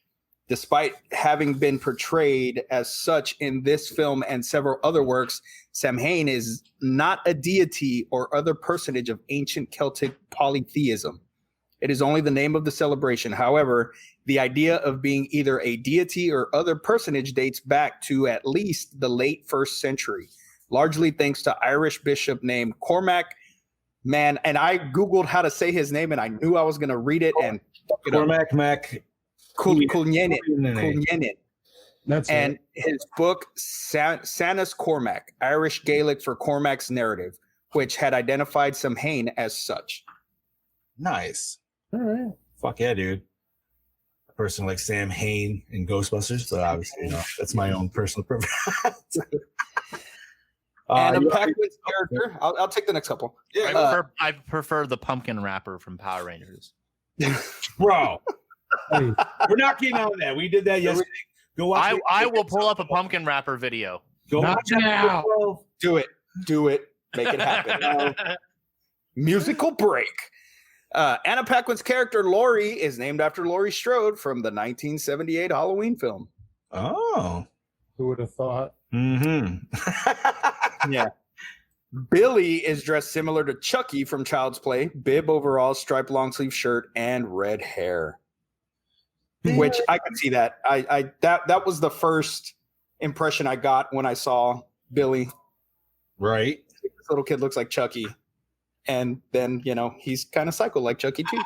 Despite having been portrayed as such in this film and several other works, Samhain is not a deity or other personage of ancient Celtic polytheism. It is only the name of the celebration. However, the idea of being either a deity or other personage dates back to at least the late 1st century, largely thanks to Irish bishop named Cormac. Man, and I Googled how to say his name, and I knew I was going to read it and fuck it Cormac Mac Culnennin. That's and it. his book Sanus Cormac, Irish Gaelic for Cormac's narrative, which had identified Samhain as such. Nice. All right. Fuck yeah, dude. A person like Sam Hain in Ghostbusters, but obviously, that's my own personal preference. And Pac-Man's character, I'll take the next couple. Yeah, I prefer the pumpkin wrapper from Power Rangers. bro. Hey, We're not getting on that. We did that yesterday. Go watch. I will pull up a pumpkin wrapper video. Go not watch now. Do it. Make it happen. Musical break. Anna Paquin's character Laurie is named after Laurie Strode from the 1978 Halloween film. Oh, who would have thought? Mm-hmm. Yeah. Billy is dressed similar to Chucky from Child's Play, bib overalls, striped long sleeve shirt, and red hair. Which I can see that. That was the first impression I got when I saw Billy. Right. This little kid looks like Chucky. And then, he's kind of psycho like Chucky too.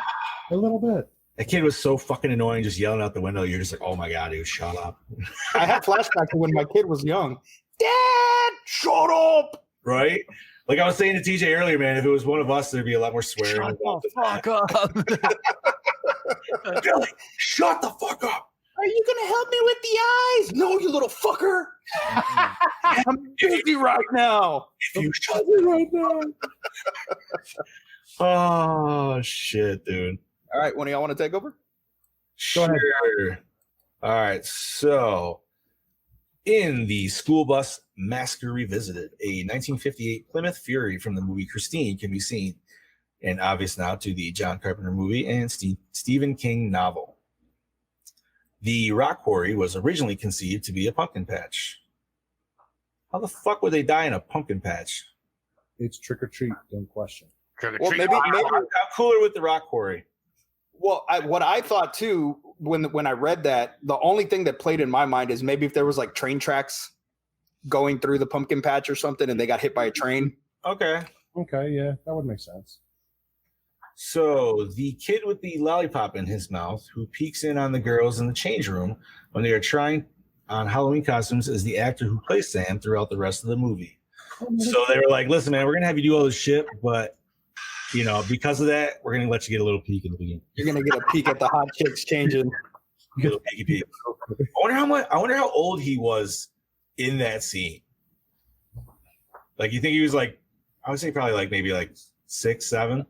A little bit. That kid was so fucking annoying, just yelling out the window. You're just like, oh my God, dude, shut up. I had flashbacks to when my kid was young. Dad, shut up. Right? Like I was saying to TJ earlier, man, if it was one of us, there'd be a lot more swearing. Shut the fuck up. Billy, shut the fuck up. Are you going to help me with the eyes? No, you little fucker. I'm busy right now. If you shut me right now. Oh, shit, dude. All right, one of y'all want to take over? Sure. All right, so in the School Bus Massacre Revisited, a 1958 Plymouth Fury from the movie Christine can be seen, and obvious now to the John Carpenter movie and Stephen King novel. The rock quarry was originally conceived to be a pumpkin patch. How the fuck would they die in a pumpkin patch? It's trick or treat, don't question. Well, maybe I'm cooler with the rock quarry. Well, what I thought too when I read that, the only thing that played in my mind is maybe if there was like train tracks going through the pumpkin patch or something, and they got hit by a train. Okay, yeah, that would make sense. So the kid with the lollipop in his mouth who peeks in on the girls in the change room when they are trying on Halloween costumes is the actor who plays Sam throughout the rest of the movie. So they were like, listen, man, we're going to have you do all this shit, but, because of that, we're going to let you get a little peek in the beginning. You're going to get a peek at the hot chicks changing. A little peeky peek. I wonder how old he was in that scene. Like, you think he was like, I would say probably like maybe like 6, 7.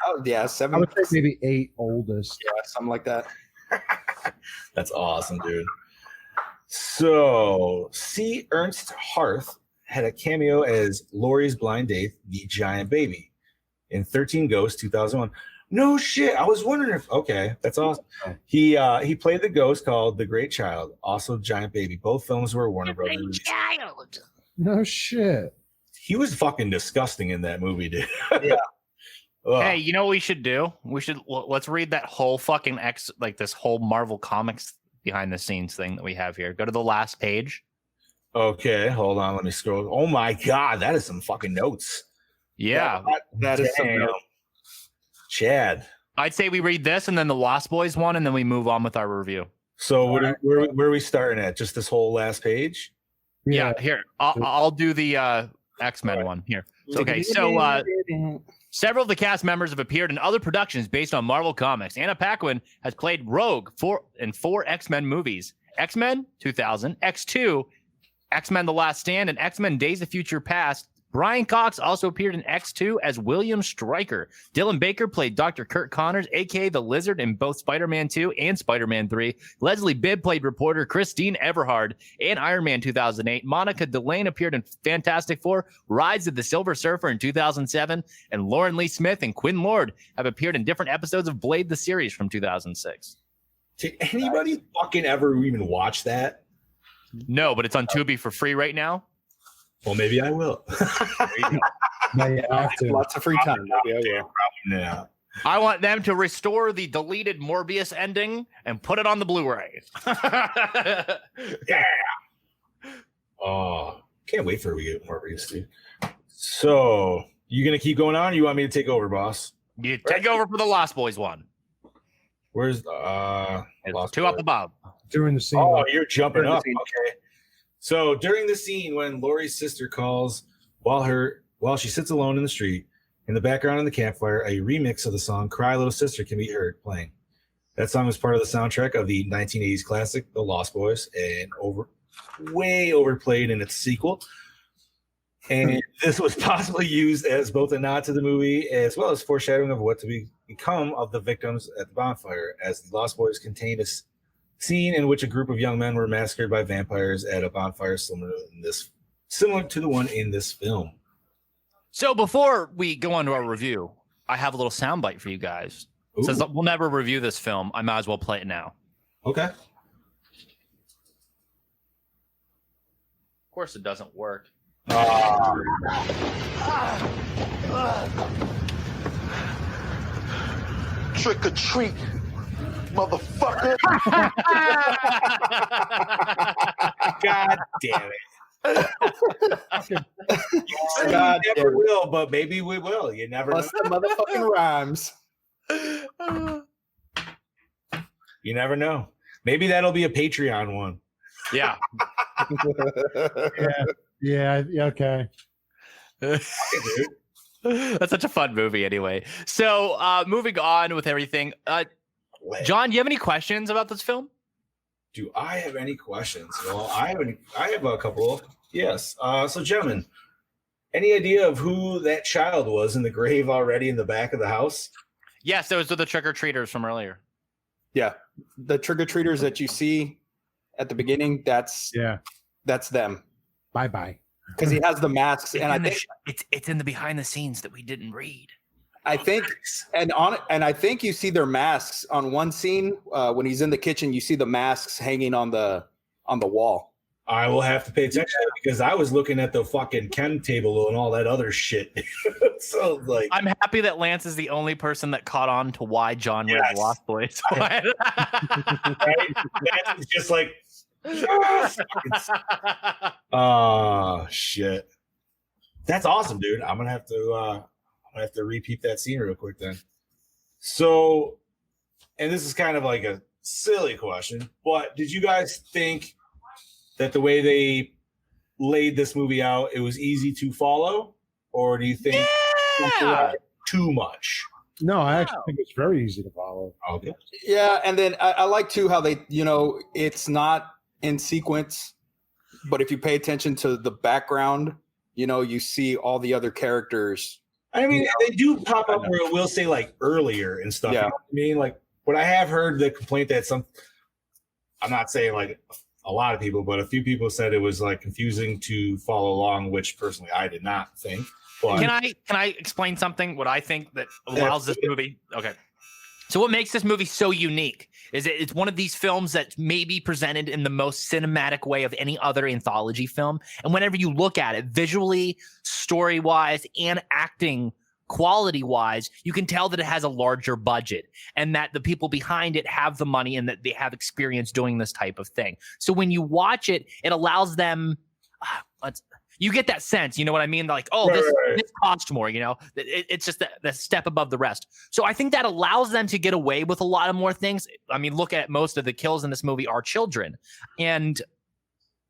Oh, yeah, 7. I would say maybe 8 oldest. Yeah, something like that. That's awesome, dude. So, C. Ernst Harth had a cameo as Laurie's blind date, the giant baby, in 13 Ghosts 2001. No shit. I was wondering if, okay, that's awesome. He played the ghost called The Great Child, also Giant Baby. Both films were Warner Brothers. Child. No shit. He was fucking disgusting in that movie, dude. Yeah. Hey, you know what we should do? Let's read that whole fucking this whole Marvel Comics behind the scenes thing that we have here. Go to the last page. Okay, hold on. Let me scroll. Oh my God, that is some fucking notes. Yeah. That is some notes. Chad. I'd say we read this and then the Lost Boys one, and then we move on with our review. So where are we starting at? Just this whole last page? Yeah, here. I'll do the X-Men one here. Okay, so several of the cast members have appeared in other productions based on Marvel Comics. Anna Paquin has played Rogue in four X-Men movies. X-Men 2000, X2, X-Men The Last Stand, and X-Men Days of Future Past. Brian Cox also appeared in X2 as William Stryker. Dylan Baker played Dr. Kurt Connors, a.k.a. the Lizard, in both Spider-Man 2 and Spider-Man 3. Leslie Bibb played reporter Christine Everhard in Iron Man 2008. Monica Delane appeared in Fantastic Four, Rise of the Silver Surfer in 2007. And Lauren Lee Smith and Quinn Lord have appeared in different episodes of Blade the series from 2006. Did anybody fucking ever even watch that? No, but it's on Tubi for free right now. Well, maybe I will. Lots of free time. Maybe I will. Yeah. I want them to restore the deleted Morbius ending and put it on the Blu-ray. Yeah. Oh, can't wait for we get Morbius, dude. So, you gonna keep going on? Or you want me to take over, boss? You take over for the Lost Boys one. Where's Lost Two up above? During the scene. Oh, you're jumping up. Okay. So during the scene when Laurie's sister calls while she sits alone in the street, in the background on the campfire, a remix of the song "Cry Little Sister" can be heard playing. That song was part of the soundtrack of the 1980s classic The Lost Boys, and way overplayed in its sequel. And this was possibly used as both a nod to the movie as well as foreshadowing of what to become of the victims at the bonfire, as The Lost Boys contained a scene in which a group of young men were massacred by vampires at a bonfire similar to the one in this film. So before we go on to our review, I have a little soundbite for you guys. It says we'll never review this film. I might as well play it now. Okay. Of course it doesn't work. Trick or treat, motherfucker. God damn it. You never will, but maybe we will. You never know. Plus the motherfucking rhymes. You never know. Maybe that'll be a Patreon one. Yeah. Yeah, okay. That's such a fun movie anyway. So moving on with everything. John, do you have any questions about this film? Do I have any questions? Well, I have a couple. Yes. So gentlemen, any idea of who that child was in the grave already in the back of the house? Yes, those are the trick-or-treaters from earlier. Yeah. The trick-or-treaters that you see at the beginning, that's them. Bye-bye. Because he has the masks, and I think it's in the behind the scenes that we didn't read. I think, and I think you see their masks on one scene when he's in the kitchen. You see the masks hanging on the wall. I will have to pay attention to that because I was looking at the fucking chem table and all that other shit. So like, I'm happy that Lance is the only person that caught on to why John read Lost Boys. Right? Lance is just like, yes! Oh shit, that's awesome, dude. I'm gonna have to repeat that scene real quick then. So, and this is kind of like a silly question, but did you guys think that the way they laid this movie out, it was easy to follow, or do you think too much? No, I actually think it's very easy to follow. Okay. Yeah, and then I like too how they, it's not in sequence, but if you pay attention to the background, you see all the other characters. I mean, they do pop up where it will say like earlier and stuff. Yeah. You know what I mean? Like, what I have heard the complaint that I'm not saying like a lot of people, but a few people said it was like confusing to follow along, which personally I did not think. But Can I explain something? What I think that allows this movie? Okay. So what makes this movie so unique is it's one of these films that may be presented in the most cinematic way of any other anthology film. And whenever you look at it visually, story-wise, and acting quality-wise, you can tell that it has a larger budget and that the people behind it have the money and that they have experience doing this type of thing. So when you watch it, it allows them you get that sense, you know what I mean? They're like, oh, this cost more, it's just the step above the rest. So I think that allows them to get away with a lot of more things. I mean, look at most of the kills in this movie are children. And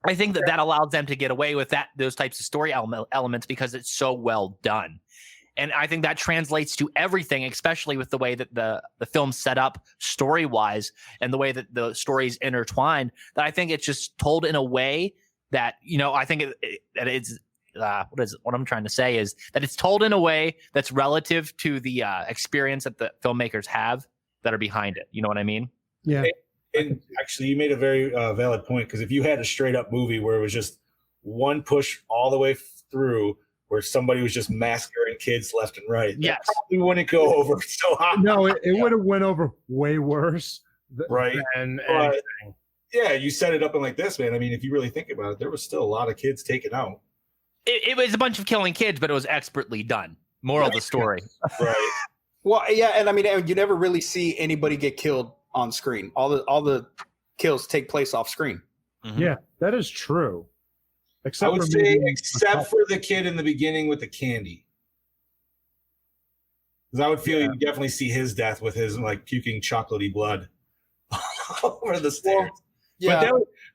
I think that allows them to get away with those types of story elements because it's so well done. And I think that translates to everything, especially with the way that the film's set up story-wise and the way that the stories intertwine, that I think it's just told in a way that, I think that it's what I'm trying to say is that it's told in a way that's relative to the experience that the filmmakers have that are behind it. You know what I mean? Yeah. And actually, you made a very valid point, because if you had a straight up movie where it was just one push all the way through, where somebody was just massacring kids left and right, that probably wouldn't go over so hot. No, it would have went over way worse. Right. And yeah, you set it up in like this, man. I mean, if you really think about it, there was still a lot of kids taken out. It was a bunch of killing kids, but it was expertly done. Moral of the story. Right. Well, yeah, and I mean, you never really see anybody get killed on screen. All the kills take place off screen. Mm-hmm. Yeah, that is true. I would say, except for the kid in the beginning with the candy, because I would feel you definitely see his death with his like puking chocolatey blood over the stairs. Yeah,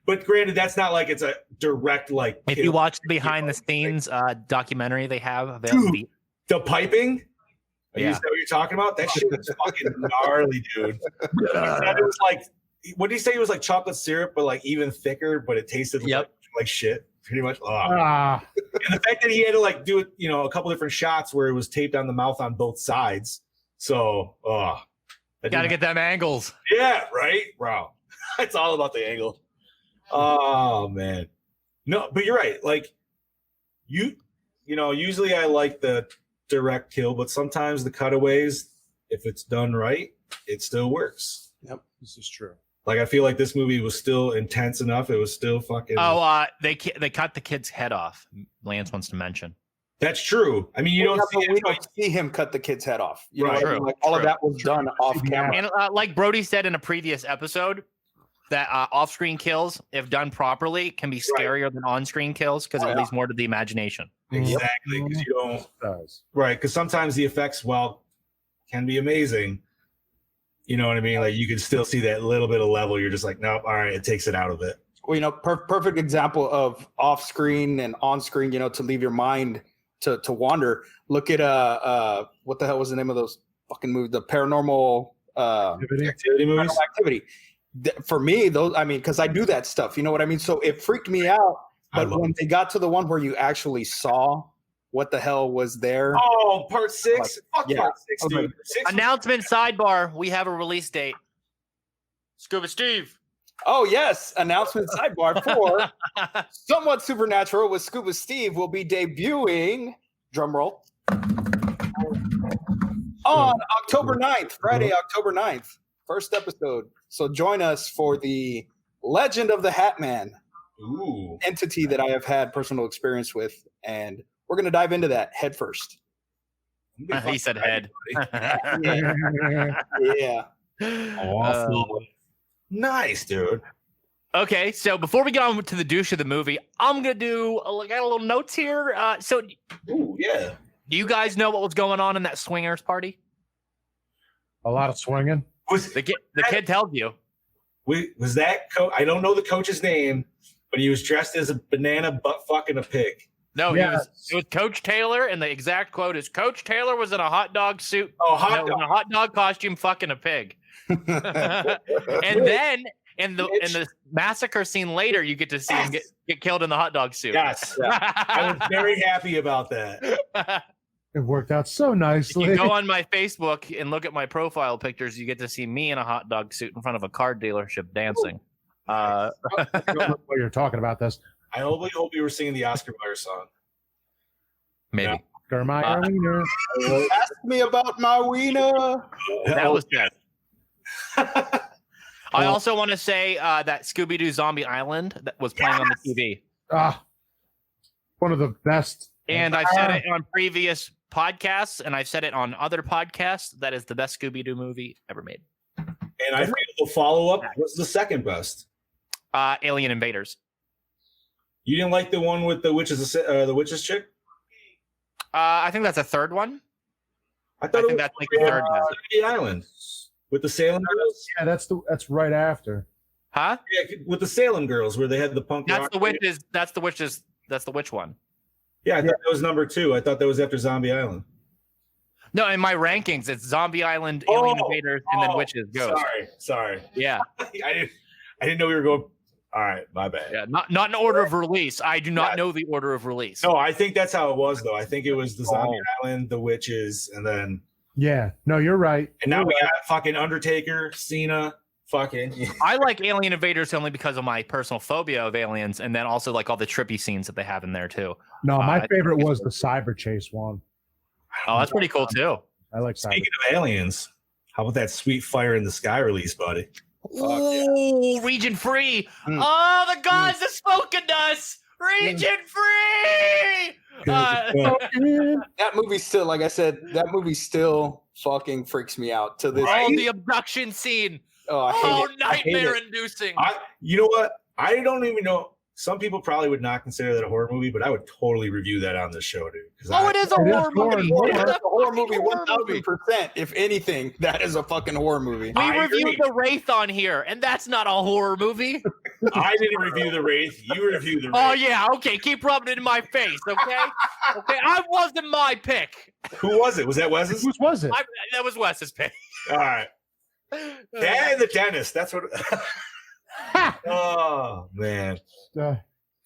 but granted, that's not like it's a direct like. If you watch the behind the scenes documentary they have available, the piping. Yeah. Is that what you're talking about? That shit was fucking gnarly, dude. It was like, what did he say? It was like chocolate syrup, but like even thicker, but it tasted like shit. Pretty much. And the fact that he had to like do it, a couple different shots where it was taped on the mouth on both sides. So, gotta get them angles. Yeah, right, bro. It's all about the angle. Oh man, no, but you're right. Like usually I like the direct kill, but sometimes the cutaways, if it's done right, it still works. Yep, this is true. Like, I feel like this movie was still intense enough. It was still fucking. They cut the kid's head off. Lance wants to mention. That's true. I mean, we don't see him cut the kid's head off. You know, true. like all of that was done off camera. And like Brody said in a previous episode, that off-screen kills, if done properly, can be scarier than on-screen kills because it leaves more to the imagination. Exactly, because you don't. Right, because sometimes the effects, can be amazing. You know what I mean? Like, you can still see that little bit of level. You're just like, nope, all right, it takes it out of it. Well, perfect example of off-screen and on-screen, to leave your mind to wander. Look at what the hell was the name of those fucking movies? The Paranormal Activity movies? Paranormal Activity. For me, those, I mean, because I do that stuff, you know what I mean? So it freaked me out. But when they got to the one where you actually saw what the hell was there. Oh, part 6? Fuck part 6, dude. Announcement sidebar. We have a release date. Scuba Steve. Oh, yes. Announcement sidebar for Somewhat Supernatural with Scuba Steve will be debuting, drumroll, on October 9th, Friday, October 9th. First episode. So join us for the Legend of the Hat Man entity that I have had personal experience with. And we're going to dive into that head first. He said head. Yeah. Awesome. Nice, dude. Okay, so before we get on to the douche of the movie, I'm going to do got a little notes here. Do you guys know what was going on in that swingers party? A lot of swinging. The kid tells you. Was that I don't know the coach's name, but he was dressed as a banana butt fucking a pig. No, it was Coach Taylor, and the exact quote is Coach Taylor was in a hot dog suit. Oh, in a hot dog costume fucking a pig. And then in the massacre scene later, you get to see him get killed in the hot dog suit. Yes. I was very happy about that. It worked out so nicely. If you go on my Facebook and look at my profile pictures, you get to see me in a hot dog suit in front of a car dealership dancing. I don't know what you're talking about this. I only hope you were singing the Oscar Mayer song. Maybe. My wiener. Ask me about my wiener. That was good. I also want to say that Scooby-Doo Zombie Island that was playing on the TV. One of the best. And I've said it on previous podcasts, and I've said it on other podcasts. That is the best Scooby-Doo movie ever made. And I think the follow-up was the second best. Alien Invaders. You didn't like the one with the witches chick? I think that's a third one. I think that's like the third one. The Island with the sailing girls. Yeah, that's right after. Huh? Yeah, with the Salem girls where they had the punk That's rock. the witches. That's the witch one. Yeah, I thought that was number 2. I thought that was after Zombie Island. No, in my rankings, it's Zombie Island, Alien Invaders, and then Witches Ghost. Sorry. Yeah. I didn't know we were going. All right, my bad. Yeah, not in order of release. I do not know the order of release. No, I think that's how it was though. I think it was the Zombie Island, the Witches, and then. Yeah. No, you're right. And now we got fucking Undertaker, Cena. Fucking. I like Alien Invaders only because of my personal phobia of aliens, and then also like all the trippy scenes that they have in there too. No, my favorite was the Cyber Chase one. Oh, that's pretty cool too. I like. Speaking of aliens, how about that sweet Fire in the Sky release, buddy? Oh, Region Free. Oh, the gods have spoken to us. Region Free. That movie still, like I said, that movie still fucking freaks me out to this. Oh, the abduction scene. Oh, nightmare inducing. You know what? I don't even know. Some people probably would not consider that a horror movie, but I would totally review that on this show, dude. It is a horror movie. It's a horror movie, 1,000%. If anything, that is a fucking horror movie. We reviewed The Wraith on here, and that's not a horror movie. I didn't review The Wraith. You reviewed The Wraith. Oh, yeah. Okay. Keep rubbing it in my face, okay? Okay. I wasn't my pick. Who was it? Was that Wes's? Whose was it? That was Wes's pick. All right. Dad and the dentist. That's what. Oh, man.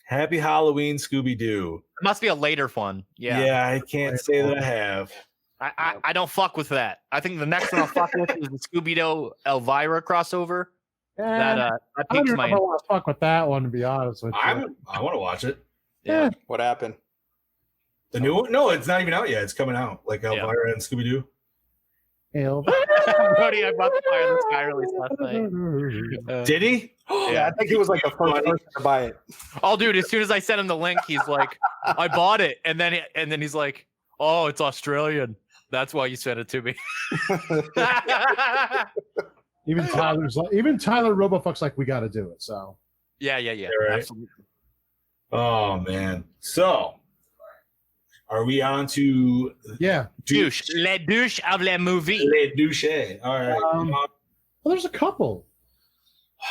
Happy Halloween, Scooby Doo. It must be a later one. Yeah. Yeah, I can't say that I have. I don't fuck with that. I think the next one I'll fuck with is the Scooby Doo Elvira crossover. That I don't know if I want to fuck with that one, to be honest with you. I want to watch it. Yeah. What happened? The new one? No, it's not even out yet. It's coming out. Like Elvira and Scooby Doo. Brody, I bought the Fire in the Sky release last night. Did he? Yeah, I think he was like the first person to buy it. Oh, dude! As soon as I sent him the link, he's like, "I bought it," and then he's like, "Oh, it's Australian. That's why you sent it to me." Even Tyler Robofuck's like, we got to do it. So yeah, Right. Absolutely. Oh man. So, are we on to douche? Le douche of la movie. Le douche. All right. Well, there's a couple.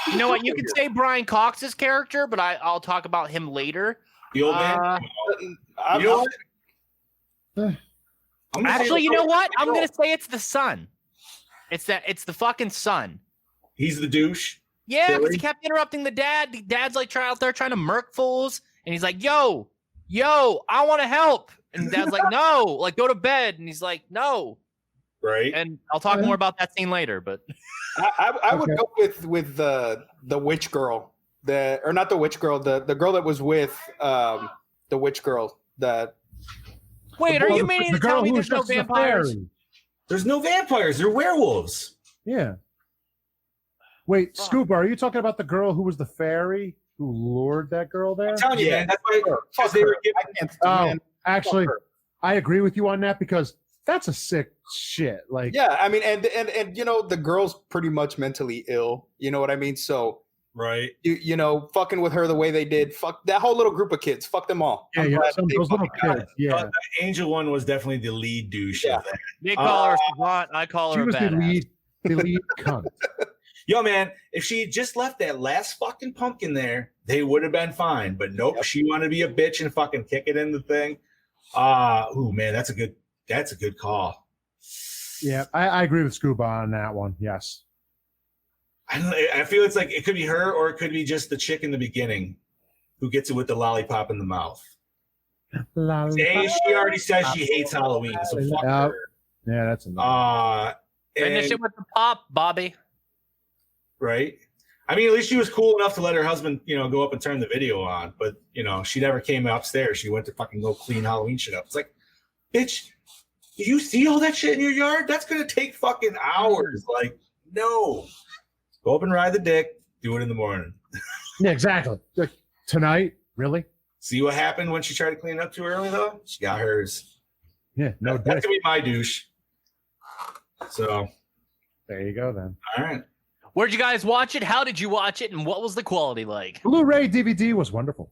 You know what? You could say Brian Cox's character, but I'll talk about him later. The old man. You know what? Actually, you know what? I'm gonna say it's the son. It's the fucking son. He's the douche. Yeah, because he kept interrupting the dad. The dad's like out there trying to murk fools, and he's like, "Yo, I want to help." And dad's like, "No, like go to bed." And he's like, "No." Right. And I'll talk more about that scene later, but I would go with the witch girl, or not the witch girl, the girl that was with the witch girl. Wait, are you meaning to tell me there's no vampires? There's no vampires. They're werewolves. Yeah. Wait, Scoop, are you talking about the girl who was the fairy who lured that girl there? I'm telling you, man. That's why they were giving. Actually, I agree with you on that because that's a sick shit. Like, yeah, I mean, and you know, the girl's pretty much mentally ill. You know what I mean? So, right, you know, fucking with her the way they did, fuck that whole little group of kids. Fuck them all. Yeah, those little kids. Yeah, the angel one was definitely the lead douche. Yeah. Of that. They call her savant. I call her she was badass. the lead cunt. Yo, man, if she had just left that last fucking pumpkin there, they would have been fine. But nope, she wanted to be a bitch and fucking kick it in the thing. Oh man, that's a good call. Yeah, I agree with Scuba on that one. Yes. I feel it's like it could be her or it could be just the chick in the beginning who gets it with the lollipop in the mouth. She already says she hates Halloween, so fuck her. Yeah, that's enough. Finish it with the pop, Bobby. Right? I mean, at least she was cool enough to let her husband, go up and turn the video on. But, she never came upstairs. She went to fucking go clean Halloween shit up. It's like, bitch, did you see all that shit in your yard? That's going to take fucking hours. Like, no. Go up and ride the dick. Do it in the morning. Yeah, exactly. Like, tonight? Really? See what happened when she tried to clean up too early, though? She got hers. Yeah, no dick. That's going to be my douche. So. There you go, then. All right. Where'd you guys watch it? How did you watch it? And what was the quality like? Blu-ray DVD was wonderful.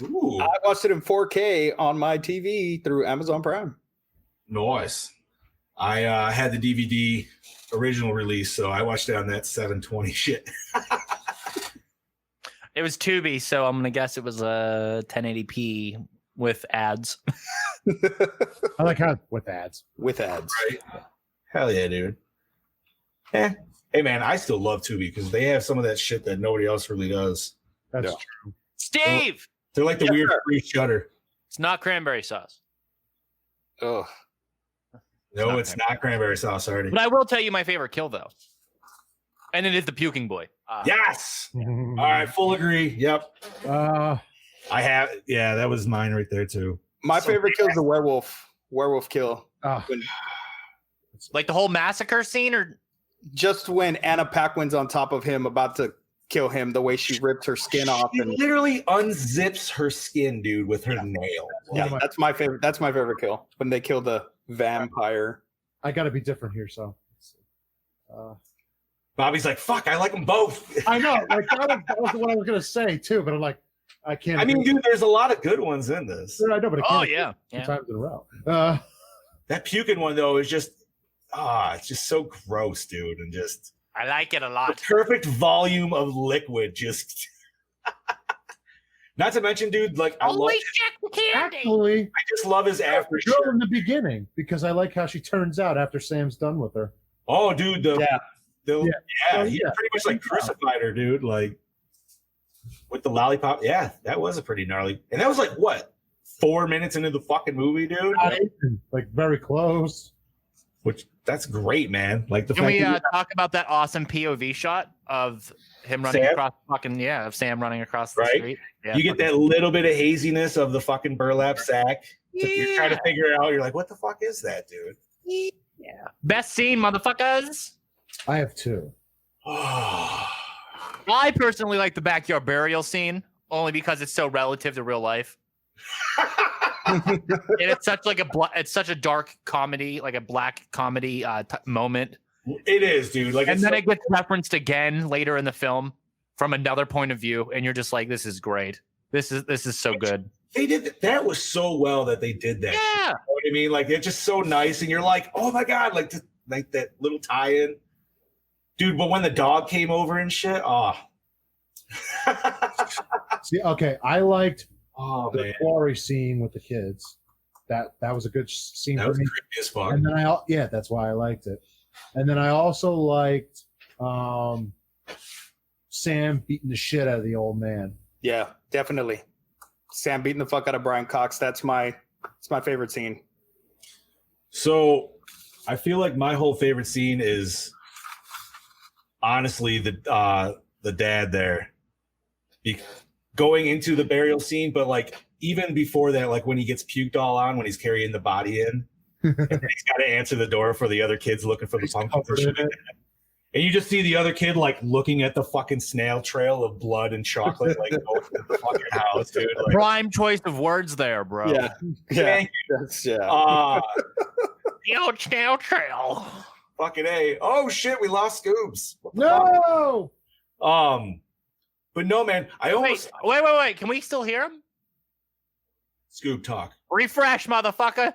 Ooh. I watched it in 4K on my TV through Amazon Prime. Nice. I had the DVD original release, so I watched it on that 720 shit. It was Tubi, so I'm gonna guess it was a 1080p with ads. I like how with ads. With ads. Right. Hell yeah, dude. Yeah. Hey man, I still love Tubi because they have some of that shit that nobody else really does. That's Yeah. true. Steve, They're like the Yes, weird sir. free shutter. it's not cranberry sauce, Ugh. No, it's not cranberry sauce already. but I will tell you my favorite kill though, and it is the puking boy. Yes. All right, full agree. Yep. I have. Yeah, that was mine right there too. My favorite kill is the werewolf kill. When- Like the whole massacre scene, or just when Anna Paquin's on top of him about to kill him, the way she ripped her skin off She and literally unzips her skin, dude, with her nail. yeah, that's my favorite. That's my favorite kill when they kill the vampire. I got to be different here, so. Bobby's like, "Fuck, I like them both." I know, like that was what I was gonna say too, but I'm like, I can't. I mean, dude, there's a lot of good ones in this. I know, but I oh can't yeah, two yeah. times in a row. That puking one though is just, it's just so gross, dude, and just I like it a the lot. perfect volume of liquid. Just, not to mention, dude, like I love. Always check the candy. Actually, I just love his after girl shirt. in the beginning because I like how she turns out after Sam's done with her. Oh, dude, Yeah. he Oh, pretty yeah. much like crucified her, dude. Like with the lollipop. Yeah, that was a pretty gnarly. And that was like what, 4 minutes into the fucking movie, dude. Like very close. Which that's great, man. Like the Can fact we that talk about that awesome POV shot of him running Sam? across of Sam running across the Right? street? Yeah, you get that little bit of haziness of the fucking burlap sack. You're trying to figure it out. You're like, what the fuck is that, dude? Yeah. Best scene, motherfuckers. I have two. I personally like the backyard burial scene only because it's so relative to real life. And it's such like it's such a dark comedy, like a black comedy moment. It is, dude. Like, And it's then so- it gets referenced again later in the film from another point of view, and you're just like, this is great. This is so good. they did that was so well that they did that. Yeah. You know what I mean? Like it's just so nice, and you're like, oh my god, like that little tie-in, dude. But when the dog came over and shit, See, okay, I liked oh the man, quarry scene with the kids. That was a good scene that for was me. creepy as fuck. And then that's why I liked it. And then I also liked Sam beating the shit out of the old man. Yeah, definitely. Sam beating the fuck out of Brian Cox. It's my favorite scene. So I feel like my whole favorite scene is honestly the dad there going into the burial scene, but like even before that, like when he gets puked all on when he's carrying the body in, and then he's got to answer the door for the other kids looking for the pumpkins and shit. And you just see the other kid like looking at the fucking snail trail of blood and chocolate, like going to the fucking house, dude. Like, Prime choice of words there, bro. Yeah. thank That's, yeah. Yo, snail trail. fucking A. Oh shit, we lost Scoobs. No! But no, man, I almost Wait. Can we still hear him? Scoob talk. Refresh, motherfucker.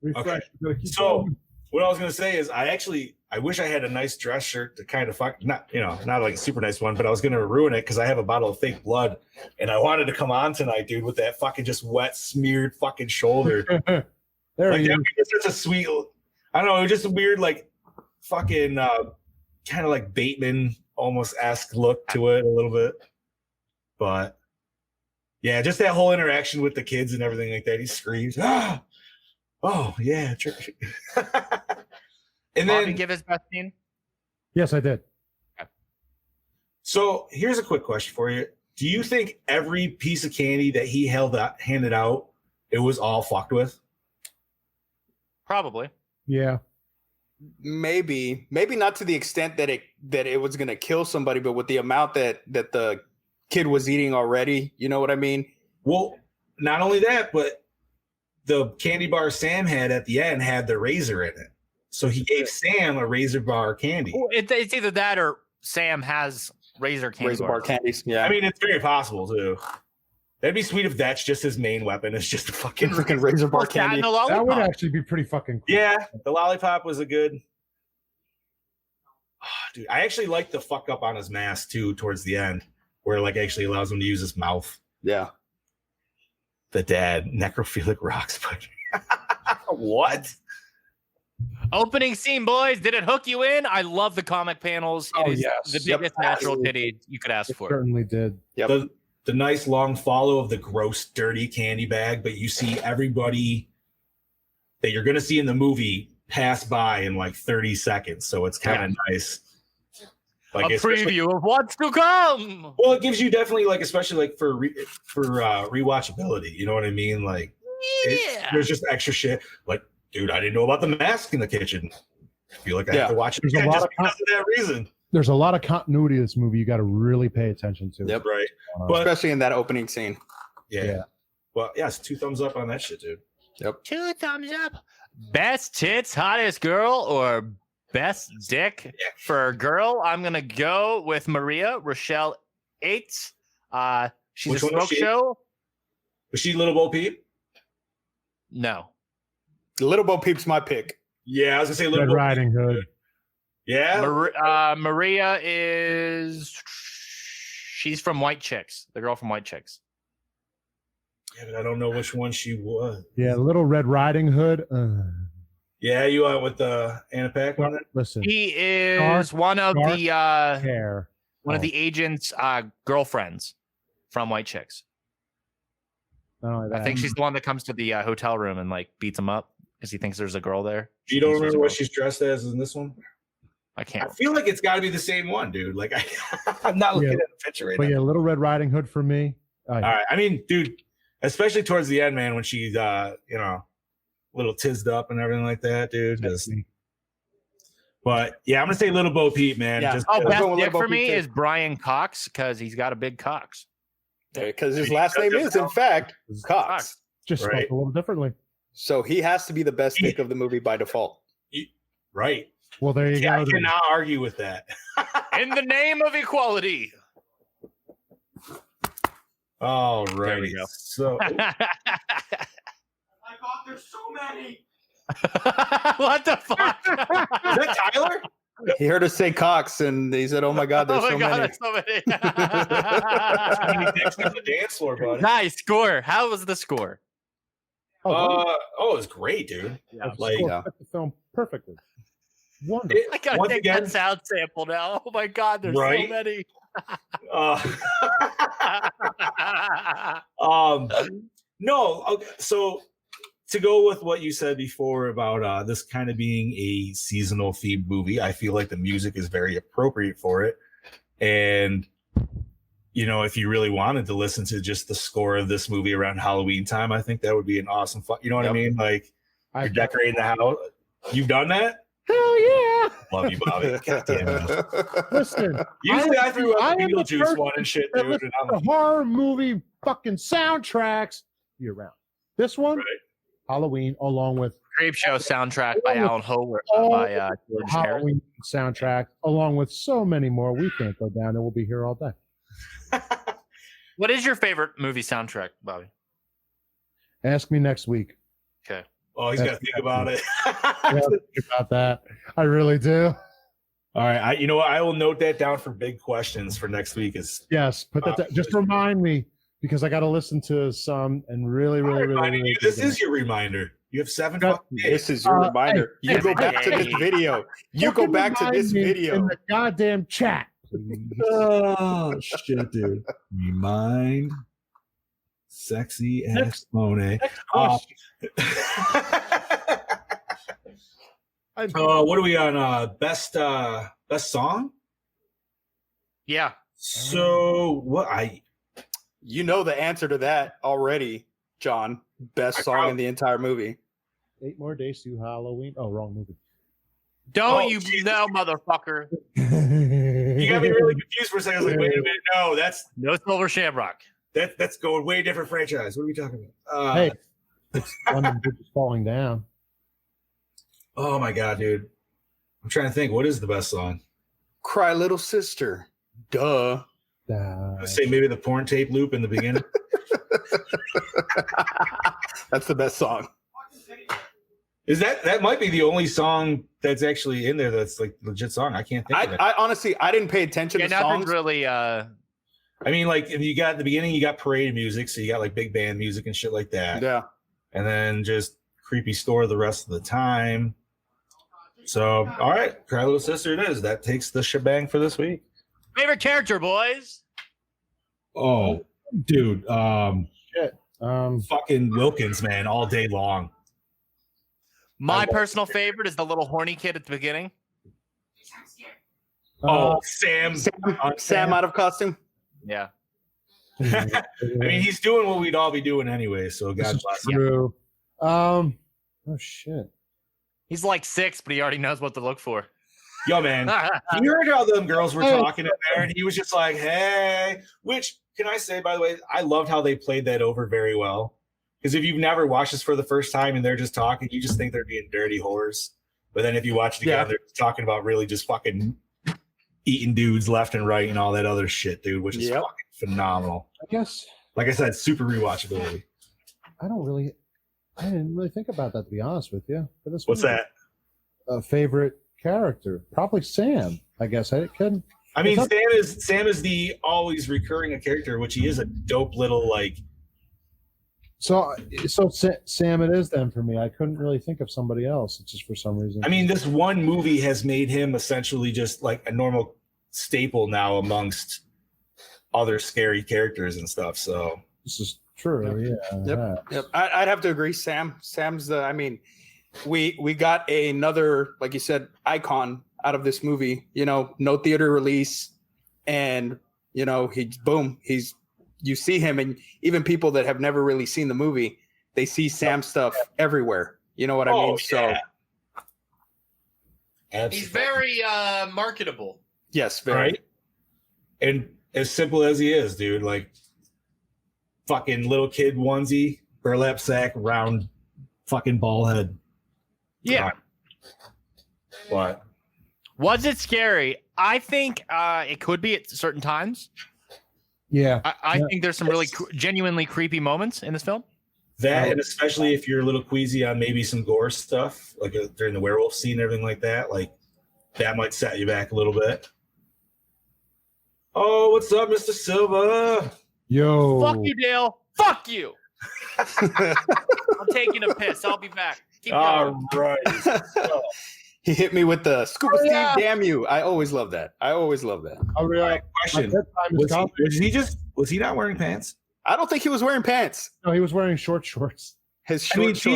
Refresh. Okay. We gotta keep So going. what I was gonna say is I wish I had a nice dress shirt to kind of not like a super nice one, but I was gonna ruin it because I have a bottle of fake blood and I wanted to come on tonight, dude, with that fucking just wet, smeared fucking shoulder. There Like he that is. was such a sweet, I don't know, it was just a weird, like fucking kind of like Bateman almost esque look to it a little bit. But yeah, just that whole interaction with the kids and everything like that. He screams, "Ah! Oh yeah, church." And Bobby, then give his best scene. Yes, I did. so here's a quick question for you. Do you think every piece of candy that he handed out, it was all fucked with? Probably. Yeah. Maybe not to the extent that it was gonna kill somebody, but with the amount that the kid was eating already, you know what I mean? Well, not only that, but the candy bar Sam had at the end had the razor in it. So he gave Sam a razor bar candy. It's either that or Sam has razor candy Razor bar bars. candies. Yeah. I mean, it's very possible too. That'd be sweet if that's just his main weapon. It's just a fucking freaking razor bar Or that and candy. the That would lollipop. actually be pretty fucking cool. Yeah, the lollipop was a good. Dude, I actually liked the fuck up on his mask too towards the end, where it like actually allows him to use his mouth. Yeah. The dad, necrophilic rocks. What? Opening scene, boys. Did it hook you in? I love the comic panels. It is yes. the biggest natural titty you could ask It for. certainly did. Yep. The nice long follow of the gross, dirty candy bag, but you see everybody that you're going to see in the movie pass by in like 30 seconds. So it's kind of nice. Like a preview of what's to come. Well, it gives you definitely like, especially like for rewatchability. You know what I mean? Like, there's just extra shit. Like, dude, I didn't know about the mask in the kitchen. I feel like I have to watch it again just because of that reason. There's a lot of continuity in this movie you got to really pay attention to. Yep. Right. But, especially in that opening scene. Yeah. Well, yes, 2 thumbs up on that shit, dude. Yep. 2 thumbs up. Best tits, hottest girl, or best dick for a girl? I'm gonna go with Maria Rochelle 8. She's Which a one was smoke she? show. Was she Little Bo Peep? No. Little Bo Peep's my pick. Yeah, I was gonna say Little Red Bo Riding Hood. Yeah. Maria is. She's from White Chicks. The girl from White Chicks. Yeah, but I don't know which one she was. Yeah, Little Red Riding Hood. Yeah, you went with Anna Paquin. Listen, He is one of the hair. one of the agent's girlfriends from White Chicks. I think she's the one that comes to the hotel room and like beats him up because he thinks there's a girl there. You don't remember what she's dressed as in this one? I can't. I feel like it's got to be the same one, dude. Like I'm not looking at the picture right But now. yeah, Little Red Riding Hood for me. All right. I mean, dude, especially towards the end, man, when she's a little tizzed up and everything like that, dude. But yeah, I'm gonna say Little Bo Peep, man. Yeah. Just, Best dick for me is Brian Cox because he's got a big Cox. Because his last name is, in fact, Cox. Just spelled a little differently. So he has to be the best dick of the movie by default. Right. Well, there you go. I cannot argue with that. In the name of equality. All There right. we go. So My God, there's so many. What the fuck? Is that Tyler? He heard us say Cox, and he said, "Oh my God, there's Oh my so God, many." there's so many. Next to the dance floor, buddy. Nice score. How was the score? It was great, dude. Yeah, Like, fit the film perfectly. Wonderful. I gotta once take again- that sound sample now. Oh my God, there's Right? so many. No. Okay, so to go with what you said before about this kind of being a seasonal themed movie, I feel like the music is very appropriate for it. And if you really wanted to listen to just the score of this movie around Halloween time, I think that would be an awesome fun. You know what I mean? Like you're decorating the house. You've done that? Hell yeah. Love you, Bobby. God damn it. Listen, Usually I threw out the am the Beetlejuice person one and shit, that dude. listens And to horror movie fucking soundtracks year round. This one, Halloween, along with Creep Show soundtrack by Alan Howard all by George Harris. Halloween soundtrack, along with so many more. We can't go down, and we'll be here all day. What is your favorite movie soundtrack, Bobby? Ask me next week. Okay. Oh, he's got to think about it. I gotta think about that. I really do. All right. You know what? I will note that down for big questions for next week. Yes, put that down. Just remind me because I got to listen to some and really. This is your reminder. You have 7 Got- fucking days. This is your reminder. hey, You go back to this video. You go Fucking back to this remind me video. in the goddamn chat. Please. Oh, shit, dude. Remind sexy ass Monet. What are we on? Best song? Yeah. So You know the answer to that already, John. Best song in the entire movie. 8 more days to Halloween. Oh, wrong movie. Don't know, motherfucker. You got me really confused for a second. I was like, wait a minute, no, that's No Silver Shamrock. that's going way different franchise. What are we talking about? Hey, it's London Bridge is falling down. Oh my god, dude. I'm trying to think. What is the best song? Cry Little Sister. Duh. I'd say maybe the porn tape loop in the beginning. That's the best song. Is that might be the only song that's actually in there that's like legit song. I can't think of it. I honestly, I didn't pay attention to Nothing's songs. really I mean, like if you got at the beginning, you got parade music, so you got like big band music and shit like that. Yeah. And then just creepy store the rest of the time. So, all right, Cry Little Sister it is. That takes the shebang for this week. Favorite character, boys? Oh, dude. Shit. Fucking Wilkins, man, all day long. My personal favorite is the little horny kid at the beginning. Sam Sam out of costume. Yeah. I mean, he's doing what we'd all be doing anyway, so God bless him. True. Oh shit. He's like 6, but he already knows what to look for. Yo, man, you heard how them girls were talking in there, and he was just like, hey, which, can I say, by the way, I loved how they played that over very well. Because if you've never watched this for the first time and they're just talking, you just think they're being dirty whores. But then if you watch it again, they're talking about really just fucking eating dudes left and right and all that other shit, dude, which is fucking phenomenal. I guess, like I said, super rewatchability. I didn't really think about that, to be honest with you. For this What's movie. that? A favorite character? Probably Sam, I guess. I couldn't. I mean, Sam is the always recurring character, which he is a dope little like. So Sam it is then for me. I couldn't really think of somebody else. It's just for some reason. I mean, this one movie has made him essentially just like a normal staple now amongst other scary characters and stuff. So this is true. Yeah. Yep. I'd have to agree. Sam's the. I mean, we got another, like you said, icon out of this movie. You know, no theater release, and you know he's. You see him, and even people that have never really seen the movie, they see Sam stuff everywhere. You know what I mean? Yeah. So he's very marketable. Yes, very. Right? And as simple as he is, dude, like fucking little kid onesie, burlap sack, round fucking ball head. Yeah. What? Was it scary? I think it could be at certain times. Yeah. I think there's some really genuinely creepy moments in this film. That, and especially if you're a little queasy on maybe some gore stuff, like during the werewolf scene and everything like that, like that might set you back a little bit. Oh, what's up, Mr. Silva? Yo. Fuck you, Dale. Fuck you. I'm taking a piss. I'll be back. Keep going. All right. He hit me with the Scuba Steve, damn you. I always love that. Oh, really? Question. Was he not wearing pants? I don't think he was wearing pants. No, he was wearing shorts. His shorts.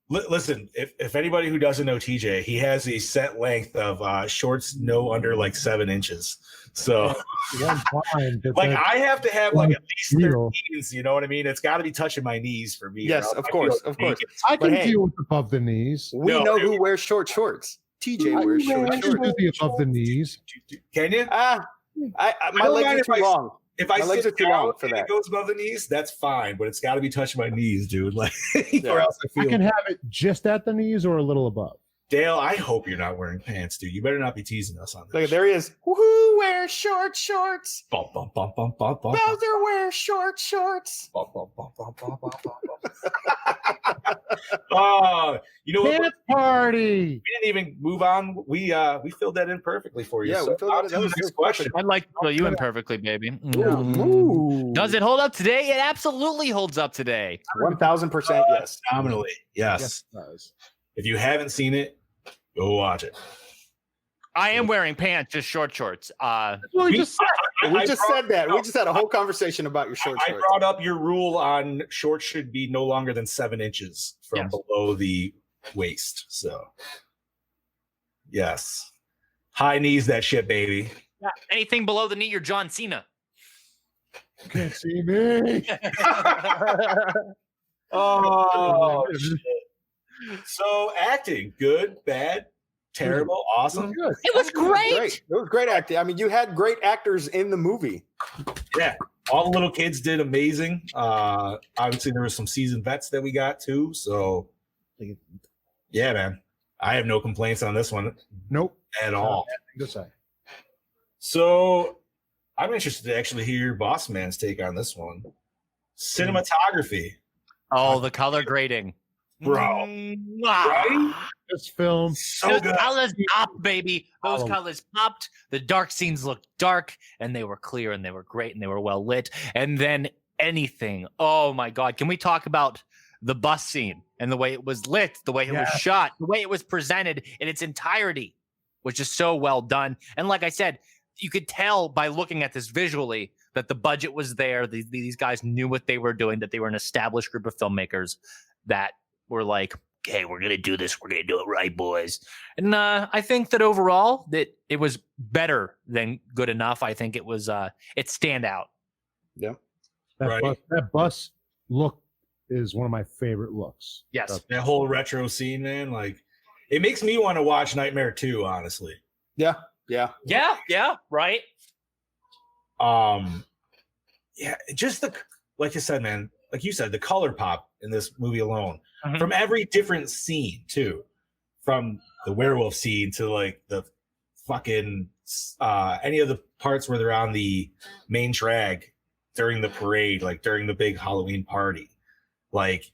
Listen, if anybody who doesn't know TJ, he has a set length of shorts no under like 7 inches. So like I have to have like at least 13s, you know what I mean? It's got to be touching my knees for me. Yes, of course. I can deal with above the knees. We know who wears short shorts. TJ wears short shorts. I can do the above the knees. Can you? My legs are too long. If I legs are too long for that. It goes above the knees, that's fine, but it's got to be touching my knees, dude. Like, Yeah. or else I can have it just at the knees or a little above. Dale, I hope you're not wearing pants, dude. You better not be teasing us on this. Look, there he is. Who wears short shorts? Bum, bum, bum, bum, bum, bum, Bowser wears short shorts. bum, bum, bum, bum, bum, bum, bum. Oh, you know what? Dance party. We didn't even move on. We filled that in perfectly for you. Yeah, so we filled on that to in. the That was next question. I'd like to fill you in perfectly, baby. Ooh. Does it hold up today? It absolutely holds up today. 1000% yes. Nominally, yes. Yes, it does. If you haven't seen it, go watch it. I am wearing pants, just short shorts. We just said that. We just had a whole conversation about your short I shorts. brought up your rule on shorts should be no longer than 7 inches from below the waist. So, yes. High knees, that shit, baby. Yeah, anything below the knee, you're John Cena. You can't see me. Oh, shit. So, acting, good, bad, terrible, awesome. Good. It was great. It was great acting. I mean, you had great actors in the movie. Yeah. All the little kids did amazing. Obviously, there were some seasoned vets that we got too. So, yeah, man. I have no complaints on this one. Nope. At all. Good say. So, I'm interested to actually hear Boss Man's take on this one. Cinematography. Oh, the color grading. Bro. Right? This film, So Those good. colors popped, baby. Those Oh. colors popped. The dark scenes looked dark, and they were clear, and they were great, and they were well lit. And then anything. Oh my God! Can we talk about the bus scene and the way it was lit, the way it was shot, the way it was presented in its entirety, was just so well done. And like I said, you could tell by looking at this visually that the budget was there. These guys knew what they were doing. That they were an established group of filmmakers that were like, okay, we're gonna do this. We're gonna do it right, boys. And I think that overall, that it was better than good enough. I think it was it stand out. Yeah. that bus look is one of my favorite looks. Yes, That whole retro scene, man. Like, it makes me want to watch Nightmare 2, honestly. Yeah. Right. Yeah, just like you said, man. Like you said, the color pop in this movie alone, Mhm. from every different scene too, from the werewolf scene to like the fucking any of the parts where they're on the main drag during the parade, like during the big Halloween party, like,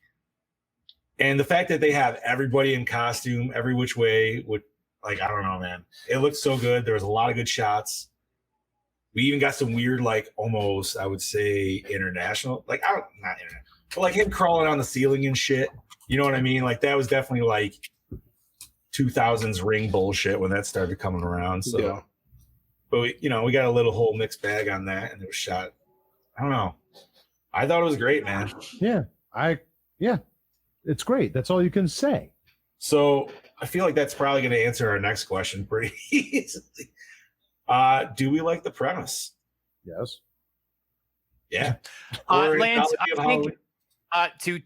and the fact that they have everybody in costume every which way would, like, I don't know, man. It looked so good. There was a lot of good shots. We even got some weird, like, almost, I would say, international, like, not internet, but like him crawling on the ceiling and shit. You know what I mean? Like, that was definitely like 2000s Ring bullshit when that started coming around. So, Yeah. but we got a little whole mixed bag on that, and it was shot. I don't know. I thought it was great, man. Yeah, it's great. That's all you can say. So I feel like that's probably going to answer our next question pretty easily. Do we like the premise? Yes. Yeah. Or Lance, Anthology of I think Halloween? to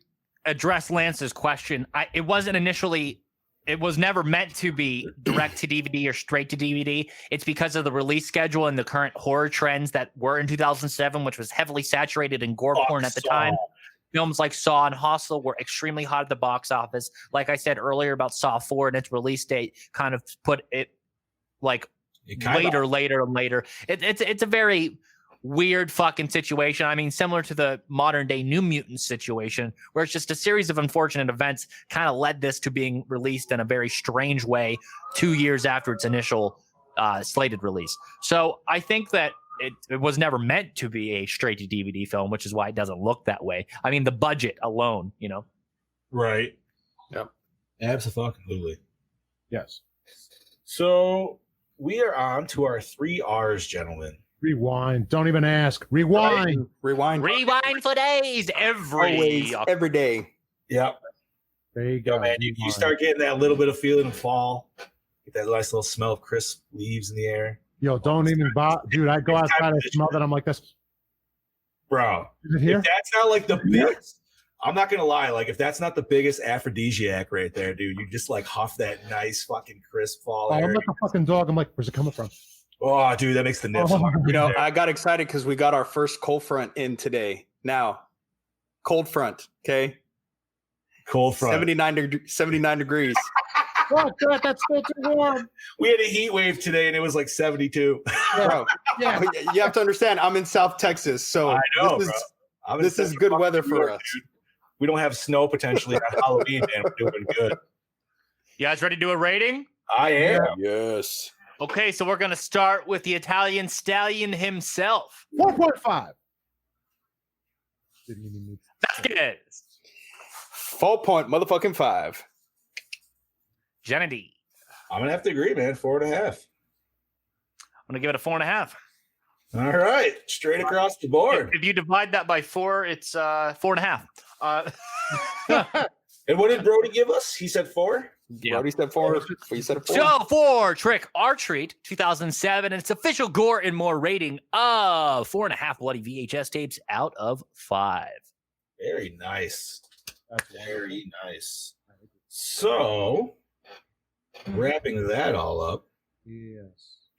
address Lance's question, it wasn't initially, it was never meant to be direct to DVD or straight to DVD. It's because of the release schedule and the current horror trends that were in 2007, which was heavily saturated in gore porn at the time. Films like Saw and Hostel were extremely hot at the box office. Like I said earlier about Saw 4 and its release date kind of put it like later. It's a very weird fucking situation. I mean, similar to the modern day New Mutants situation, where it's just a series of unfortunate events kind of led this to being released in a very strange way 2 years after its initial slated release. So I think that it was never meant to be a straight to DVD film, which is why it doesn't look that way. I mean, the budget alone, Right. Yep. Absolutely. Yes. So we are on to our 3 R's, gentlemen. Rewind. Don't even ask. Rewind. Rewind. Rewind for days Always, every day. Yep. There you go. Yo, man, you start getting that little bit of feeling of fall. Get that nice little smell of crisp leaves in the air. Yo, don't even bother. Dude, I go outside, I smell that. I'm like, this. Bro, Is it here? if that's not like the biggest, I'm not gonna lie, like if that's not the biggest aphrodisiac right there, dude, you just like huff that nice fucking crisp fall Oh, air. I'm like a fucking dog. I'm like, where's it coming from? Oh, dude, that makes the nips. Oh. You know, I got excited because we got our first cold front in today. Now, cold front, okay? Cold front. 79 degrees. Fuck that. That's still too warm. We had a heat wave today and it was like 72. Bro, Yeah. you have to understand, I'm in South Texas, so I know, this bro. is I'm in this is Central good fucking weather New for York, us. dude. We don't have snow potentially on Halloween, man. We're doing good. You guys ready to do a rating? I am. Yes. Okay, so we're going to start with the Italian stallion himself. 4.5. Vasquez. 4.5. Kennedy. I'm gonna have to agree, man. 4.5. I'm going to give it a 4.5. All right, straight across the board. If you divide that by 4, it's 4.5. And what did Brody give us? He said 4. Yeah. Brody said 4. You said 4. So for Trick or Treat 2007, its official Gore and More rating of 4.5 bloody VHS tapes out of 5. Very nice. Very nice. So, wrapping that all up, Yes.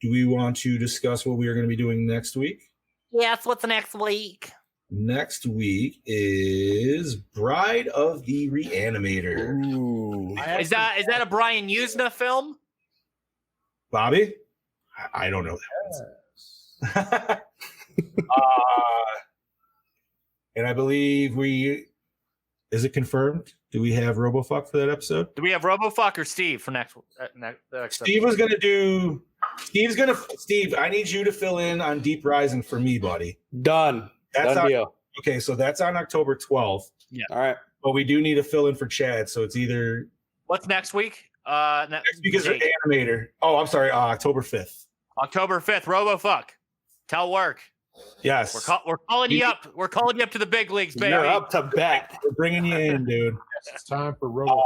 do we want to discuss what we are going to be doing next week? Yes, what's next week? Next week is Bride of the Reanimator. Ooh. Is that a Brian Usna film? Bobby? I don't know that one. And I believe Is it confirmed? Do we have RoboFuck for that episode? Do we have RoboFuck or Steve for next Steve was gonna do. Steve, I need you to fill in on Deep Rising for me, buddy. Done. That's Done on, deal. okay. So that's on October 12th. Yeah. All right. But we do need to fill in for Chad. So it's either What's next week? next week is the animator. Oh, I'm sorry. October 5th. October 5th. RoboFuck. Tell work. Yes. We're calling you up. We're calling you up to the big leagues, baby. You're up to bat. We're bringing you in, dude. It's time for Robo.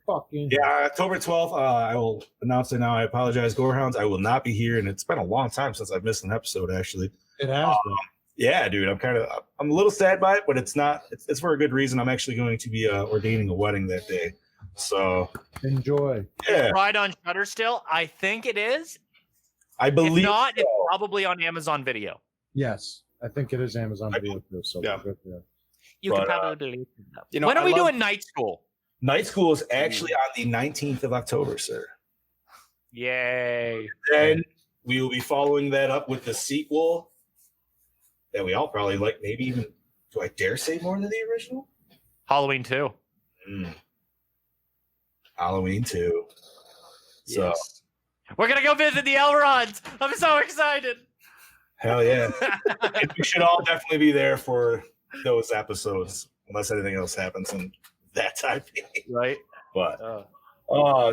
Fucking Yeah, October 12th. I will announce it now. I apologize, Gorehounds. I will not be here, and it's been a long time since I've missed an episode. Actually, it has been. Yeah, dude. I'm a little sad by it, but it's not. It's for a good reason. I'm actually going to be ordaining a wedding that day. So Enjoy. yeah, Right on Shutter still? I think it is. I believe. If not, so. it's probably on Amazon Video. Yes, I think it is Amazon Video too. So Yeah. good there. You But, can probably believe it. You know, When are I we love- doing night school? Night School is actually on the 19th of October, sir. Yay. Then we will be following that up with the sequel that we all probably like. Maybe even. Do I dare say more than the original? Halloween 2. Halloween 2. So Yes. We're going to go visit the Elrons. I'm so excited. hell yeah. And we should all definitely be there for those episodes, unless anything else happens in that time. Right? But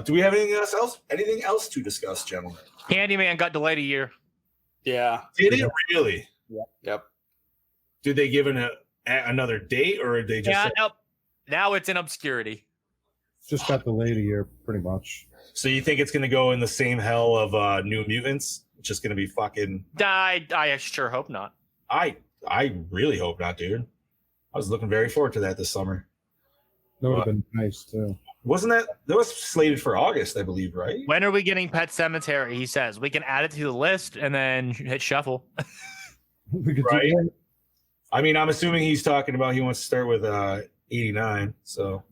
do we have anything else? Anything else to discuss, gentlemen? Candyman got delayed a year. Yeah. Did it really? Yep. Did they give another date, or did they just? Yeah, say- nope. Now it's in obscurity. Just got delayed a year, pretty much. So you think it's going to go in the same hell of New Mutants? It's just going to be fucking. I sure hope not. I really hope not, dude. I was looking very forward to that this summer. That would have been nice too. Wasn't that was slated for August, I believe, right? When are we getting Pet Cemetery? He says we can add it to the list and then hit shuffle. We could Right. do that. I mean, I'm assuming he's talking about he wants to start with 89. So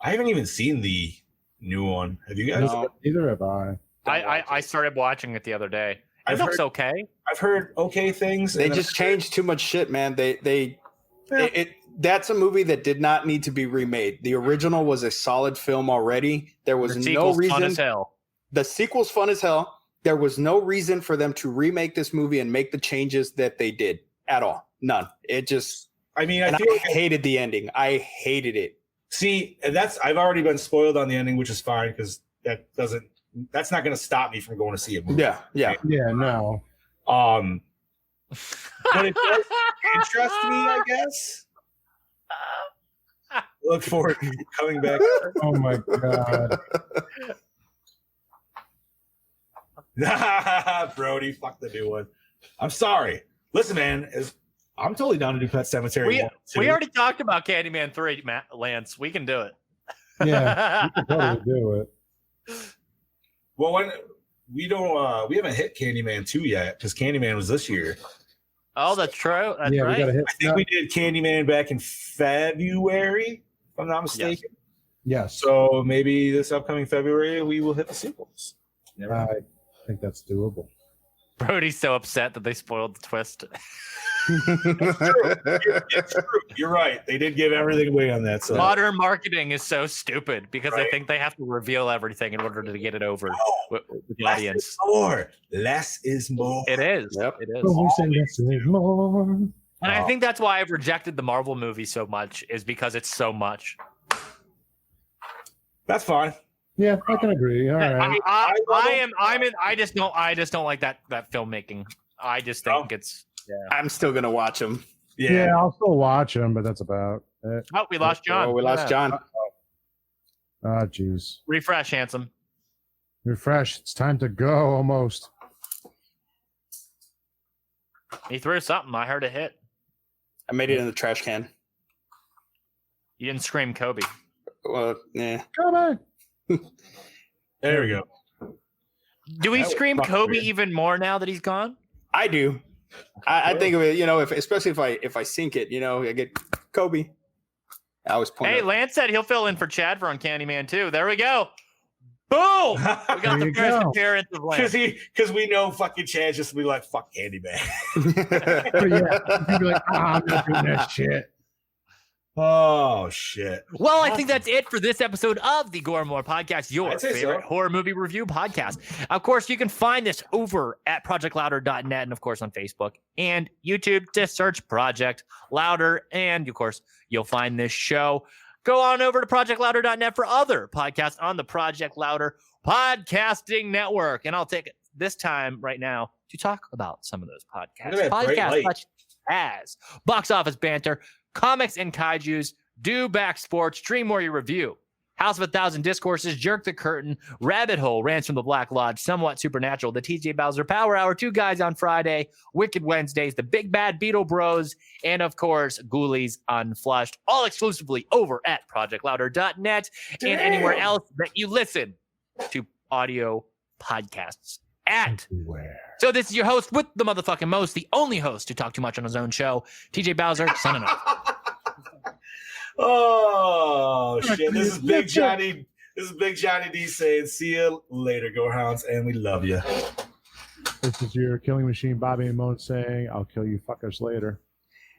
I haven't even seen the new one. Have you guys? No. Neither have I. I started watching it the other day. It I've looks heard- okay. I've heard okay things. They and just changed too much shit, man. That's a movie that did not need to be remade. The original was a solid film already. There was The no sequel's fun reason. as hell. The sequel's fun as hell. There was no reason for them to remake this movie and make the changes that they did at all. None. It just. I mean, I And feel I like hated the ending. I hated it. see, and I've already been spoiled on the ending, which is fine because that's not going to stop me from going to see a movie. Yeah. Yeah. Yeah, no. But it does interest me, I guess. Look forward to coming back. Oh my god. Brody, fuck the new one. I'm sorry. Listen, man, I'm totally down to do Pet Cemetery. We already talked about Candyman 3, Lance. We can do it. Yeah, you can totally do it. Well, when we don't, we haven't hit Candyman 2 yet because Candyman was this year. Oh, that's true. That's Yeah, we right. gotta hit I think we did Candyman back in February, if I'm not mistaken. Yes. So maybe this upcoming February we will hit the sequels. I think that's doable. Brody's so upset that they spoiled the twist. It's true. You're right. They did give everything away on that. So Modern marketing is so stupid because Right. they think they have to reveal everything in order to get it over with the less audience. is more. Less is more. It is. Yep. It is. Oh, we say less is more. And I think that's why I've rejected the Marvel movie so much, is because it's so much. That's fine. Yeah, I can agree. All right. I just don't like that filmmaking. I just think it's I'm still gonna watch them. Yeah, I'll still watch them, but that's about it. Oh, we lost John. Oh, we lost John. Ah, jeez. Refresh, handsome. Refresh. It's time to go almost. He threw something. I heard a hit. I made it in the trash can. You didn't scream Kobe. Well, yeah. Come on. There we go. Do we That was scream fucking Kobe weird. even more now that he's gone? I do. I think of it, especially if I sync it, I get Kobe. I always point. Hey, out. Lance said he'll fill in for Chad for on Candyman 2. There we go. Boom! We got There the you first go. appearance of Lance. Because we know fucking Chad just be like, fuck Candyman. But yeah, you'd be like, I'm not doing that shit. Oh shit. Well, I think that's it for this episode of the Gore N More podcast, your I'd say favorite so. horror movie review podcast. Of course, you can find this over at projectlouder.net and, of course, on Facebook and YouTube. Just search Project Louder. And, of course, you'll find this show. Go on over to projectlouder.net for other podcasts on the Project Louder Podcasting Network. And I'll take this time right now to talk about some of those podcasts. Look at that bright Podcasts light. such as Box Office Banter, Comics and Kaijus, Do Back Sports, Dream Warrior Review, House of 1,000 Discourses, Jerk the Curtain, Rabbit Hole, Rants from the Black Lodge, Somewhat Supernatural, the TJ Bowser Power Hour, Two Guys on Friday, Wicked Wednesdays, the Big Bad Beetle Bros, and of course, Ghoulies Unflushed, all exclusively over at projectlouder.net and anywhere else that you listen to audio podcasts at. So this is your host with the motherfucking most, the only host to talk too much on his own show, TJ Bowser, signing off. Oh shit! This is Big Johnny. This is Big Johnny D saying, "See you later, Gorehounds, and we love you." This is your killing machine, Bobby and Moan, saying, "I'll kill you fuckers later."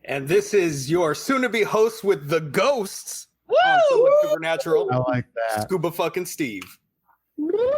And this is your soon-to-be host with the ghosts on Somewhat Supernatural. I like that. Scuba fucking Steve. Woo!